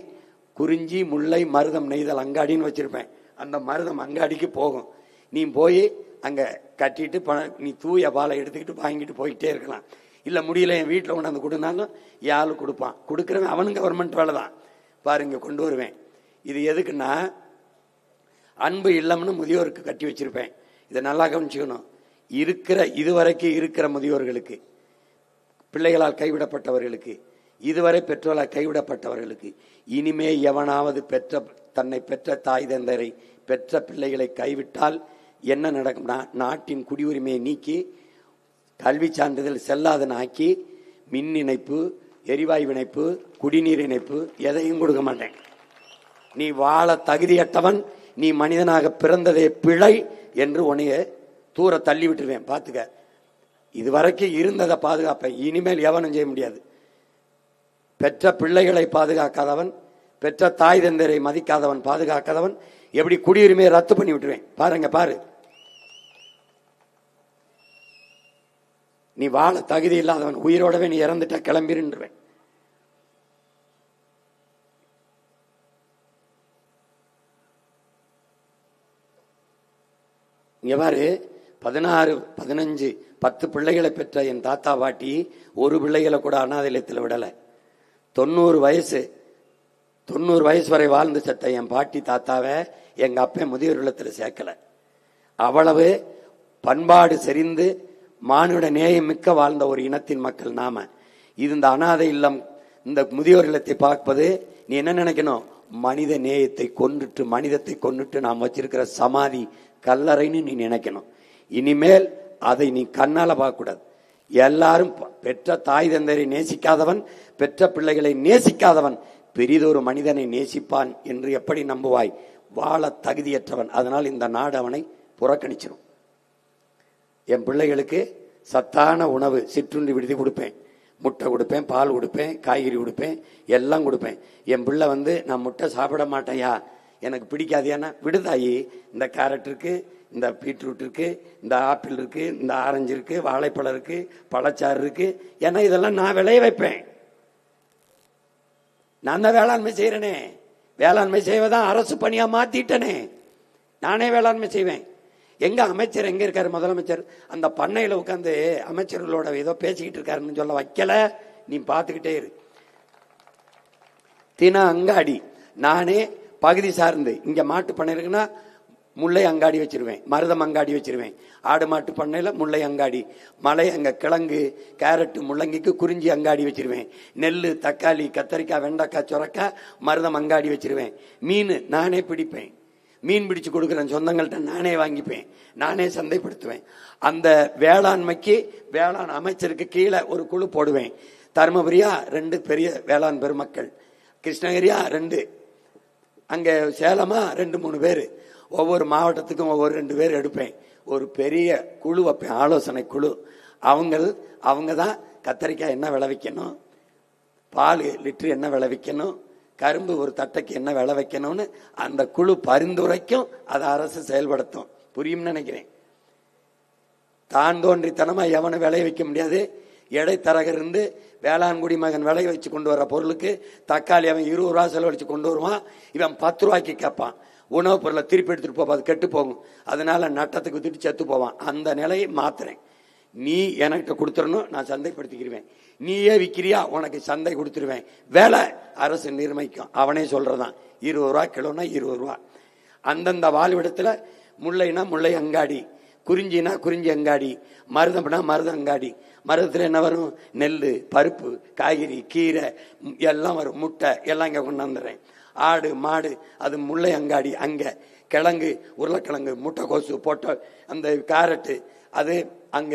S2: குறிஞ்சி, முல்லை, மருதம் நெய்தல் அங்காடின்னு வச்சிருப்பேன். அந்த மருதம் அங்காடிக்கு போகும். நீ போய் அங்க கட்டிட்டு நீ தூய பாலை எடுத்துக்கிட்டு வாங்கிட்டு போயிட்டே இருக்கலாம். இல்ல முடியல, என் வீட்டில் கொண்டாந்து கொடுனாலும் யாரு கொடுப்பான், கொடுக்குறவன் அவனும் கவர்மெண்ட் வேலை தான். பாருங்க, கொண்டு வருவேன். இது எதுக்குன்னா, அன்பு இல்லம்னு முதியோருக்கு கட்டி வச்சிருப்பேன். இதை நல்லா கவனிச்சுக்கணும். இதுவரைக்கும் இருக்கிற முதியோர்களுக்கு, பிள்ளைகளால் கைவிடப்பட்டவர்களுக்கு, இதுவரை பெற்றோரால் கைவிடப்பட்டவர்களுக்கு, இனிமே எவனாவது தன்னை பெற்ற தாய் தந்தரை, பெற்ற பிள்ளைகளை கைவிட்டால் என்ன நடக்கும்னா, நாட்டின் குடியுரிமையை நீக்கி, கல்வி சான்றிதழ் செல்லாதன ஆக்கி, மின் இணைப்பு, எரிவாயு இணைப்பு, குடிநீர் இணைப்பு எதையும் கொடுக்க மாட்டேன். நீ வாழ தகுதியற்றவன், நீ மனிதனாக பிறந்ததே பிழை என்று உன்னைய தூர தள்ளி விட்டுருவேன். பார்த்துக்க, இதுவரைக்கும் இருந்ததை பாதுகாப்பேன், இனிமேல் எவனும் செய்ய முடியாது. பெற்ற பிள்ளைகளை பாதுகாக்காதவன், பெற்ற தாய் தந்தரை மதிக்காதவன், பாதுகாக்காதவன், எப்படி குடியுரிமையை ரத்து பண்ணி விட்டுருவேன். பாருங்க, பாரு, நீ வாழ தகுதி இல்லாதவன், உயிரோடவே நீ இறந்துட்ட, கிளம்பிருந்துருவேன். இங்க பாரு, 16, 15, 10 பிள்ளைகளை பெற்ற என் தாத்தா பாட்டி ஒரு பிள்ளைகளை கூட அனாதை இல்லத்தில் விடல. 90 வயசு வரை வாழ்ந்து செத்த என் பாட்டி தாத்தாவை எங்க அப்பா முதியோர் இல்லத்தில் சேர்க்கல. அவ்வளவு பண்பாடு செறிந்து மானுட நேயம் மிக்க வாழ்ந்த ஒரு இனத்தின் மக்கள் நாம. இது இந்த அனாதை இல்லம், இந்த முதியோர் இல்லத்தை பார்ப்பது, நீ என்ன நினைக்கணும், மனித நேயத்தை கொன்றுட்டு, மனிதத்தை கொன்றுட்டு நாம் வச்சிருக்கிற சமாதி, கல்லறைன்னு நீ நினைக்கணும். இனிமேல் அதை நீ கண்ணால பார்க்க கூடாது. எல்லாரும் பெற்ற தாய் தந்தரை நேசிக்காதவன், பெற்ற பிள்ளைகளை நேசிக்காதவன் பெரிதொரு மனிதனை நேசிப்பான் என்று எப்படி நம்புவாய்? வாழ தகுதியற்றவன். அதனால் இந்த நாடு அவனை புறக்கணிச்சிடும். என் பிள்ளைகளுக்கு சத்தான உணவு, சிற்றுண்டி விடுதி கொடுப்பேன், முட்டை கொடுப்பேன், பால் கொடுப்பேன், காய்கறி கொடுப்பேன், எல்லாம் கொடுப்பேன். என் பிள்ளை நான் முட்டை சாப்பிட மாட்டேயா, எனக்கு பிடிக்காது, ஏன்னா விடுதாயி, இந்த கேரட் இருக்கு, இந்த பீட்ரூட் இருக்கு, இந்த ஆப்பிள் இருக்கு, இந்த ஆரஞ்சு இருக்கு, வாழைப்பழம் இருக்கு, பழச்சாறு இருக்கு, ஏன்னா இதெல்லாம் நான் விளைய வைப்பேன். நான் தான் வேளாண்மை செய்யறேனே, வேளாண்மை செய்வதான் அரசு பணியா மாத்திட்டனே, நானே வேளாண்மை செய்வேன். எங்க அமைச்சர் எங்க இருக்காரு, முதலமைச்சர் அந்த பண்ணையில உட்காந்து அமைச்சர்களோட ஏதோ பேசிக்கிட்டு இருக்காருன்னு சொல்ல வைக்கல. நீ பாத்துக்கிட்டே இரு. தின அங்காடி நானே பகுதி சார்ந்து, இங்க மாட்டு பண்ணை இருக்குன்னா முல்லை அங்காடி வச்சிருவேன், மருதம் அங்காடி வச்சிருவேன். ஆடு மாட்டு பண்ணையில முல்லை அங்காடி, மலை அங்க கிழங்கு கேரட்டு முள்ளங்கிக்கு குறிஞ்சி அங்காடி வச்சிருவேன். நெல் தக்காளி கத்தரிக்காய் வெண்டைக்காய் சுரக்காய் மருதம் அங்காடி வச்சிருவேன். மீன் நானே பிடிப்பேன், மீன் பிடிச்சு கொடுக்குறேன், சொந்தங்கள்ட்ட நானே வாங்கிப்பேன், நானே சந்தைப்படுத்துவேன். அந்த வேளாண்மைக்கு வேளாண் அமைச்சருக்கு கீழே ஒரு குழு போடுவேன். தருமபுரியா 2 பெரிய வேளாண் பெருமக்கள், கிருஷ்ணகிரியா 2, அங்க சேலமா 2-3 பேர், ஒவ்வொரு மாவட்டத்துக்கும் ஒவ்வொரு 2 பேர் எடுப்பேன். ஒரு பெரிய குழு வைப்பேன், ஆலோசனை குழு. அவங்க தான் கத்தரிக்காய் என்ன விளைவிக்கணும், பால் லிட்டர் என்ன விளைவிக்கணும், கரும்பு ஒரு தட்டைக்கு என்ன விளை வைக்கணும்னு அந்த குழு பரிந்துரைக்கும். அதை அரசு செயல்படுத்தும். புரியும் நினைக்கிறேன். தான் தோன்றித்தனமா எவனும் விளைய வைக்க முடியாது. இடைத்தரகர் இருந்து வேளாண் குடிமகன் விளைய வச்சு கொண்டு வர பொருளுக்கு தக்காளி அவன் 20 ரூபா செலவழிச்சு கொண்டு வருவான், இவன் 10 ரூபாய்க்கு கேட்பான். உணவுப் பொருளை திருப்பி எடுத்துட்டு போப்பா, அது கெட்டு போகும், அதனால நட்டத்துக்கு வித்துட்டு செத்து போவான். அந்த நிலையை மாத்துறேன். நீ என்கிட்ட கொடுத்துடணும், நான் சந்தைப்படுத்திக்கிருவேன். நீயே விக்கிறியா, உனக்கு சந்தை கொடுத்துருவேன். வேலை அரசு நிர்ணயிக்கும். அவனே சொல்றதான் 20 ரூபா கிலோனா 20 ரூபா. அந்தந்த வாழ்விடத்துல முல்லைனா முல்லை அங்காடி, குறிஞ்சினா குறிஞ்சி அங்காடி, மருதம்னா மருத அங்காடி. மருதத்துல என்ன வரும், நெல் பருப்பு காய்கறி கீரை எல்லாம் வரும், முட்டை எல்லாம் இங்க கொண்டாந்துறேன். ஆடு மாடு அது முல்லை அங்காடி, அங்க கிழங்கு உருளைக்கிழங்கு முட்டைக்கோசு போட்ட அந்த கேரட்டு அது அங்க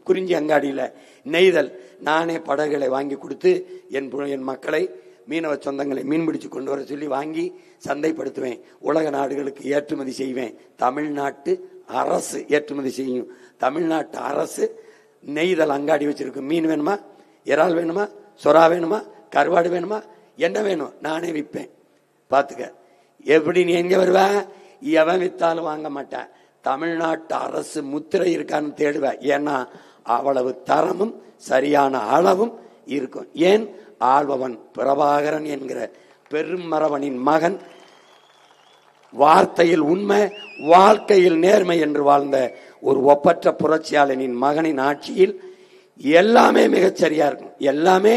S2: குறிஞ்சி அங்காடியில. நெய்தல் நானே படகுகளை வாங்கி கொடுத்து என் மக்களை மீனவ சொந்தங்களை மீன் பிடிச்சு கொண்டு வர சொல்லி வாங்கி சந்தைப்படுத்துவேன். உலக நாடுகளுக்கு ஏற்றுமதி செய்வேன். தமிழ்நாட்டு அரசு ஏற்றுமதி செய்யும். தமிழ்நாட்டு அரசு நெய்தல் அங்காடி வச்சிருக்கும். மீன் வேணுமா, இறால் வேணுமா, சொரா வேணுமா, கருவாடு வேணுமா, என்ன வேணும் நானே விற்பேன். பாத்துக்க எப்படி நீ எங்க வருவ, எவன் வித்தாலும் வாங்க மாட்டேன். தமிழ்நாட்டு அரசு முத்திரை இருக்கான்னு தேடுவேன். ஏன்னா அவ்வளவு தரமும் சரியான அளவும் இருக்கும். ஏன், ஆள்பவன் பிரபாகரன் என்கிற பெரும் மரவனின் மகன், வார்த்தையில் உண்மை வாழ்க்கையில் நேர்மை என்று வாழ்ந்த ஒரு ஒப்பற்ற புரட்சியாளனின் மகனின் ஆட்சியில் எல்லாமே மிகச்சரியா இருக்கும். எல்லாமே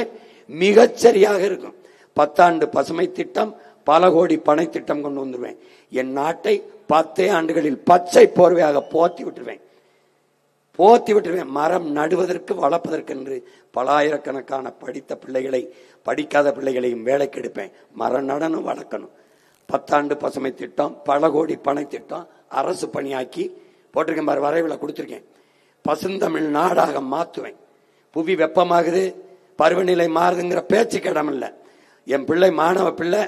S2: மிகச்சரியாக இருக்கும். 10 ஆண்டு பசுமை திட்டம், பல கோடி பனை திட்டம் கொண்டு வந்துருவேன். என் நாட்டை 10 ஆண்டுகளில் பச்சை போர்வையாக போத்தி விட்டுருவேன். மரம் நடுவதற்கு வளர்ப்பதற்கு என்று பலாயிரக்கணக்கான படித்த பிள்ளைகளை படிக்காத பிள்ளைகளையும் வேலைக்கு எடுப்பேன். மரம் நடனும் வளர்க்கணும். 10 ஆண்டு பசுமை திட்டம், பல கோடி பனை திட்டம் அரசு பணியாக்கி போட்டிருக்கேன் பாரு, வரைவில் கொடுத்திருக்கேன். பசுந்தமிழ் நாடாக மாத்துவேன். புவி வெப்பமாகுது, பருவநிலை மாறுதுங்கிற பேச்சுக்கு இடம் இல்லை. என் பிள்ளை மாணவ பிள்ளை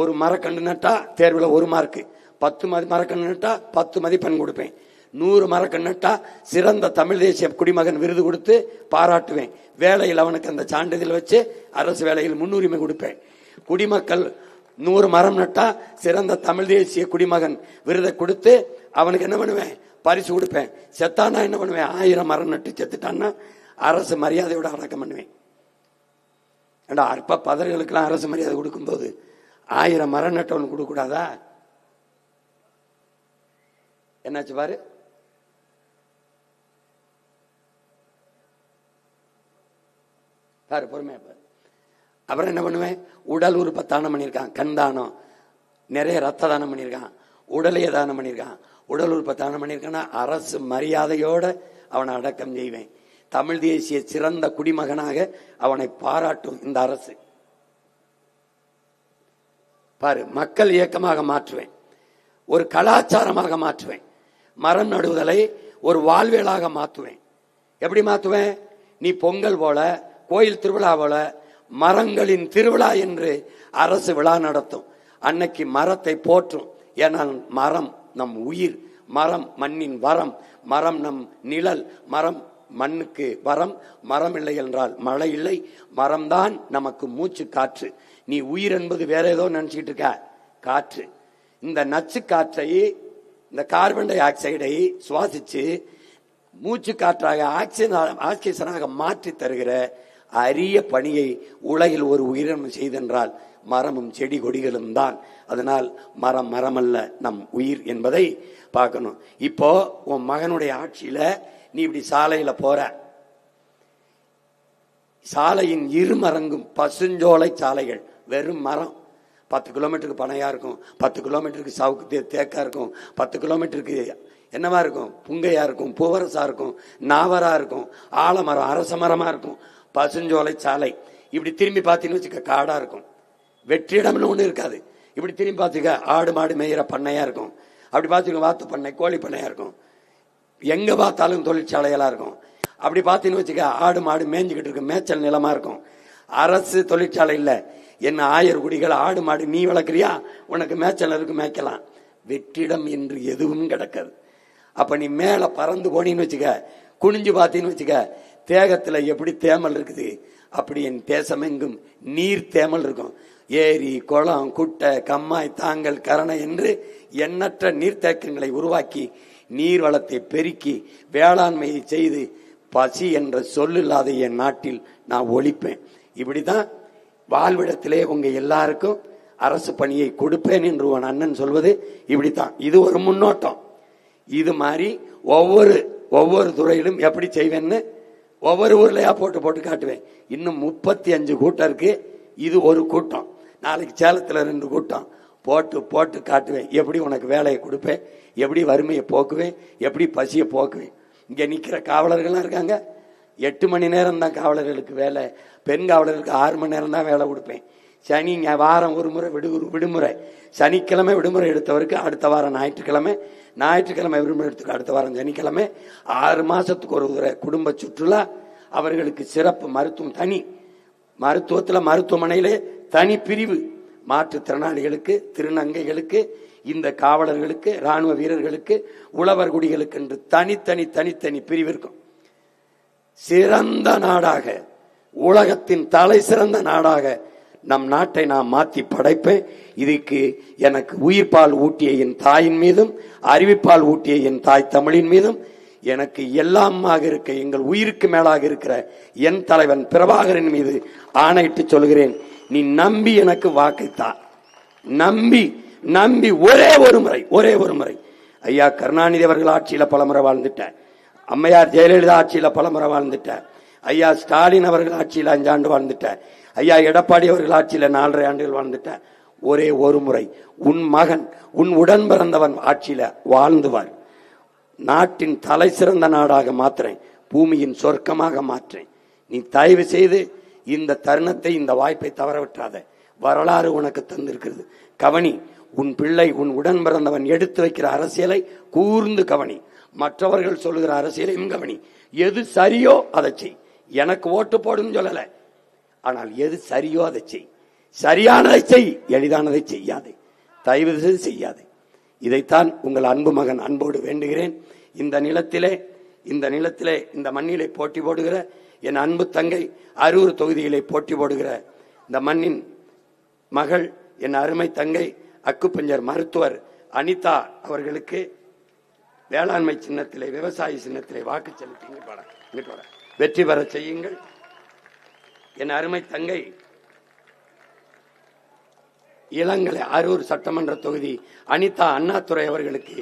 S2: ஒரு மரக்கன்று நட்டா தேர்வுல 1 மார்க்கு, 10 மரக்கன்று நட்டா 10 மதிப்பெண் கொடுப்பேன். 100 மரக்கன்று நட்டா சிறந்த தமிழ் தேசிய குடிமகன் விருது கொடுத்து பாராட்டுவேன். வேலையில் அவனுக்கு அந்த சான்றிதழ் வச்சு அரசு வேலையில் முன்னுரிமை கொடுப்பேன். குடிமக்கள் 100 மரம் நட்டா சிறந்த தமிழ் தேசிய குடிமகன் விருதை கொடுத்து அவனுக்கு என்ன பண்ணுவேன், பரிசு கொடுப்பேன். செத்தானா என்ன பண்ணுவேன், 1000 மரம் நட்டு செத்துட்டான்னா அரசு மரியாதையோட அடக்கம் பண்ணுவேன். அற்ப பதர்களுக்கெல்லாம் அரசு மரியாதை கொடுக்கும் போது 1000 மரம் நட்டவனு கொடுக்க கூடாதா? என்னாச்சு பாரு. பாரு பொறுமையா பாரு. அப்புறம் என்ன பண்ணுவேன், உடல் உறுப்பை தானம் பண்ணியிருக்கான், கண் தானம், நிறைய ரத்த தானம் பண்ணியிருக்கான், உடலையே தானம் பண்ணியிருக்கான், உடல் உறுப்பை தானம் பண்ணியிருக்கான்னா அரசு மரியாதையோட அவனை அடக்கம் செய்வேன். தமிழ் தேசிய சிறந்த குடிமகனாக அவனை பாராட்டும் இந்த அரசு. பாரு, மக்கள் இயக்கமாக மாற்றுவேன், ஒரு கலாச்சாரமாக மாற்றுவேன். மரம் நடுவதலை ஒரு வாழ்வியலாக மாற்றுவேன். எப்படி மாற்றுவேன், நீ பொங்கல் போல கோயில் திருவிழா போல மரங்களின் திருவிழா என்று அரசு விழா நடத்தும். அன்னைக்கு மரத்தை போற்றும். ஏனால் மரம் நம் உயிர், மரம் மண்ணின் வரம், மரம் நம் நிழல், மரம் மண்ணுக்கு வரம். மரம் இல்லை என்றால் மழை இல்லை. மரம்தான் நமக்கு மூச்சு காற்று. நீ உயிர் என்பது வேற ஏதோ நினைச்சிட்டு இருக்க, காற்று. இந்த நச்சு காற்றை, இந்த கார்பன் டை ஆக்சைடை சுவாசிச்சு மூச்சு காற்றாக ஆக்சிஜனாக மாற்றி தருகிற அரிய பணியை உலகில் ஒரு உயிரினம் செய்தென்றால் மரமும் செடி கொடிகளும் தான். அதனால் மரம் மரமல்ல, நம் உயிர் என்பதை பார்க்கணும். இப்போ உன் மகனுடைய ஆட்சியில நீ இப்படி சாலையில போற, சாலையின் இருமரங்கும் பசுஞ்சோலை சாலைகள், வெறும் மரம், 10 கிலோமீட்டருக்கு பனையா இருக்கும், 10 கிலோமீட்டருக்கு சவுக்கு தேக்கா இருக்கும், 10 கிலோமீட்டருக்கு என்னவா இருக்கும், புங்கையா இருக்கும், பூவரசா இருக்கும், நாவரா இருக்கும், ஆலமரம் அரச மரமா இருக்கும், பசுஞ்சோலை சாலை. இப்படி திரும்பி பார்த்தீங்கன்னு வச்சுக்க காடா இருக்கும், வெற்றிடம்னு ஒண்ணு இருக்காது. இப்படி திரும்பி பார்த்துக்க ஆடு மாடு மேயிற பண்ணையா இருக்கும், அப்படி பார்த்துக்க வாத்து பண்ணை கோழி பண்ணையா இருக்கும், எங்க பார்த்தாலும் தொழிற்சாலைகளா இருக்கும். அப்படி பார்த்தீங்கன்னு வச்சுக்க ஆடு மாடு மேய்ஞ்சுக்கிட்டு இருக்கு, மேய்ச்சல் நிலமா இருக்கும். அரசு தொழிற்சாலை இல்ல, என்ன 1000 குடிகள் ஆடு மாடு நீ வளர்க்குறியா, உனக்கு மேய்ச்சல் இருக்கு மேய்க்கலாம். வெற்றிடம் என்று எதுவும் கிடக்காது. அப்ப நீ மேல பறந்து போனீன்னு வச்சுக்க, குனிஞ்சு பார்த்தீங்கன்னு வச்சுக்க, தேகத்துல எப்படி தேமல் இருக்குது அப்படி என் தேசம் எங்கும் நீர் தேமல் இருக்கும். ஏரி குளம் குட்டை கம்மாய் தாங்கல் கரணை என்று எண்ணற்ற நீர்த்தேக்கங்களை உருவாக்கி நீர் வளத்தை பெருக்கி வேளாண்மையை செய்து பசி என்ற சொல்லில்லாத என் நாட்டில் நான் ஒழிப்பேன். இப்படிதான் வாழ்விடத்திலே உங்க எல்லாருக்கும் அரசு பணியை கொடுப்பேன் என்று உன் அண்ணன் சொல்வது இப்படித்தான். இது ஒரு முன்னோட்டம். இது மாதிரி ஒவ்வொரு துறையிலும் எப்படி செய்வேன்னு ஒவ்வொரு ஊர்லயா போட்டு காட்டுவேன். இன்னும் 35 கூட்டம் இருக்கு, இது ஒரு கூட்டம். நாளைக்கு சேலத்துல 2 கூட்டம் போட்டு காட்டுவேன். எப்படி உனக்கு வேலையை கொடுப்பேன், எப்படி வறுமையை போக்குவேன், எப்படி பசியை போக்குவேன். இங்க நிக்கிற காவலர்கள்லாம் இருக்காங்க, 8 மணி நேரம் தான் காவலர்களுக்கு வேலை, பெண் காவலர்களுக்கு 6 மணி நேரம் தான் வேலை கொடுப்பேன். சனி வாரம் ஒரு முறை விடுமுறை, சனிக்கிழமை விடுமுறை எடுத்தவருக்கு அடுத்த வாரம் ஞாயிற்றுக்கிழமை விடுமுறை எடுத்துக்க அடுத்த வாரம் சனிக்கிழமை. 6 மாசத்துக்கு ஒரு முறை குடும்ப சுற்றுலா, அவர்களுக்கு சிறப்பு மருத்துவம், தனி மருத்துவத்துல மருத்துவமனையிலே தனி பிரிவு, மாற்றுத்திறனாளிகளுக்கு, திருநங்கைகளுக்கு, இந்த காவலர்களுக்கு, ராணுவ வீரர்களுக்கு, உழவர் குடிகளுக்கு என்று தனித்தனி பிரிவு இருக்கும். சிறந்த நாடாக, உலகத்தின் தலை சிறந்த நாடாக நம் நாட்டை நான் மாற்றி படைப்பேன். இதுக்கு எனக்கு உயிர்ப்பால் ஊட்டிய என் தாயின் மீதும் அறிவிப்பால் ஊட்டிய என் தாய் தமிழின் மீதும் எனக்கு எல்லாமாக இருக்க எங்கள் உயிருக்கு மேலாக இருக்கிற என் தலைவன் பிரபாகரன் மீது ஆணையிட்டு சொல்கிறேன். நீ நம்பி எனக்கு வாக்கைத்தா. நம்பி ஒரே ஒரு முறை ஐயா கருணாநிதி அவர்கள் ஆட்சியில பலமுறை வாழ்ந்துட்டேன், அம்மையார் ஜெயலலிதா ஆட்சியில பலமுறை வாழ்ந்துட்டேன், ஐயா ஸ்டாலின் அவர்கள் ஆட்சியில 5 ஆண்டு வாழ்ந்துட்டேன், ஐயா எடப்பாடி அவர்கள் ஆட்சியில 4.5 ஆண்டுகள் வாழ்ந்துட்டேன். ஒரே ஒரு முறை உன் மகன், உன் உடன் பிறந்தவன் ஆட்சியில வாழ்ந்துவார். நாட்டின் தலை சிறந்த நாடாக மாற்றுறேன், பூமியின் சொர்க்கமாக மாற்றேன். நீ தயவு செய்து இந்த தருணத்தை, இந்த வாய்ப்பை தவற விட்டாத. வரலாறு உனக்கு தந்திருக்கிறது, கவனி. உன் பிள்ளை, உன் உடன் பிறந்தவன் எடுத்து வைக்கிற அரசியலை கூர்ந்து கவனி. மற்றவர்கள் சொல்லுகிற அரசியலையும் கவனி. எது சரியோ அதை செய். எனக்கு ஓட்டு போடுன்னு சொல்லல, ஆனால் எது சரியோ அதை செய். சரியானதை செய், எளிதானதை செய்யாதே, தயவு செய்து செய்யாதே. இதைத்தான் உங்கள் அன்பு மகன் அன்போடு வேண்டுகிறேன். இந்த நிலத்திலே இந்த மண்ணிலே போட்டி போடுகிற என் அன்பு தங்கை, அரூர் தொகுதியிலே போட்டி போடுகிற இந்த மண்ணின் மகள், என் அருமை தங்கை அக்குப்பஞ்சர் மருத்துவர் அனிதா அவர்களுக்கு வேளாண்மை சின்னத்திலே, விவசாய சின்னத்திலே வாக்கு செலுத்தி வெற்றி பெற செய்யுங்கள். என் அருமை தங்கை இளங்கலை, அரூர் சட்டமன்ற தொகுதி அனிதா அண்ணாதுரை அவர்களுக்கு,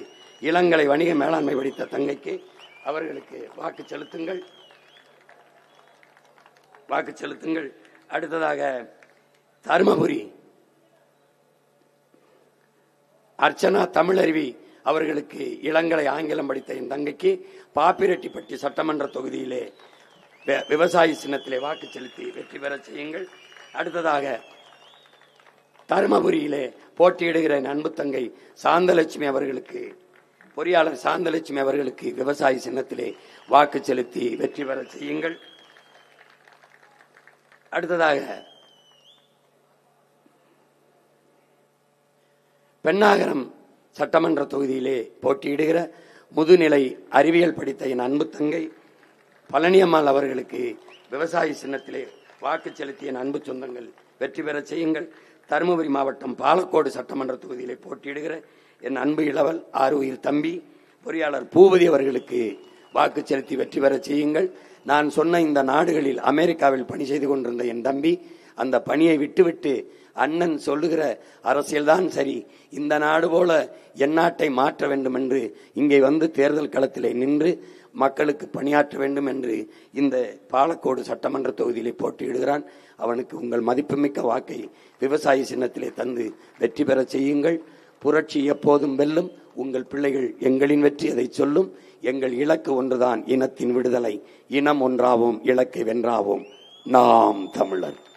S2: இளங்கலை வணிக மேலாண்மை படித்த தங்கைக்கு, அவர்களுக்கு வாக்கு செலுத்துங்கள். அடுத்ததாக தருமபுரி அர்ச்சனா தமிழருவி அவர்களுக்கு, இளங்கலை ஆங்கிலம் படித்த என் தங்கைக்கு, பாப்பிரெட்டிப்பட்டி சட்டமன்ற தொகுதியிலே விவசாய சின்னத்திலே வாக்கு செலுத்தி வெற்றி பெற செய்யுங்கள். அடுத்ததாக தருமபுரியிலே போட்டியிடுகிற என் அன்பு தங்கை சாந்தலட்சுமி அவர்களுக்கு, பொறியாளர் சாந்தலட்சுமி அவர்களுக்கு விவசாய சின்னத்திலே வாக்கு செலுத்தி வெற்றி பெற செய்யுங்கள். அடுத்ததாக பெண்ணாகரம் சட்டமன்ற தொகுதியிலே போட்டியிடுகிற முதுநிலை அறிவியல் படித்த என் அன்பு தங்கை பழனியம்மாள் அவர்களுக்கு விவசாய சின்னத்திலே வாக்கு செலுத்திய என் அன்பு சொந்தங்கள் வெற்றி பெற செய்யுங்கள். தருமபுரி மாவட்டம் பாலக்கோடு சட்டமன்ற தொகுதியிலே போட்டியிடுகிற என் அன்பு இளவல் ஆறுயிர் தம்பி பொறியாளர் பூபதி அவர்களுக்கு வாக்கு செலுத்தி வெற்றி பெற செய்யுங்கள். நான் சொன்ன இந்த நாடுகளில் அமெரிக்காவில் பணி செய்து கொண்டிருந்த என் தம்பி அந்த பணியை விட்டுவிட்டு அண்ணன் சொல்லுகிற அரசியல்தான் சரி, இந்த நாடு போல என் நாட்டை மாற்ற வேண்டும் என்று இங்கே வந்து தேர்தல் களத்திலே நின்று மக்களுக்கு பணியாற்ற வேண்டும் என்று இந்த பாலக்கோடு சட்டமன்ற தொகுதியிலே போட்டியிடுகிறான். அவனுக்கு உங்கள் மதிப்புமிக்க வாக்கை விவசாயி சின்னத்திலே தந்து வெற்றி பெற செய்யுங்கள். புரட்சி எப்போதும் வெல்லும். உங்கள் பிள்ளைகள் எங்களின் வெற்றி அதை சொல்லும். எங்கள் இலக்கு ஒன்றுதான், இனத்தின் விடுதலை. இனம் ஒன்றாவோம், இலக்கை வென்றாவோம். நாம் தமிழர்.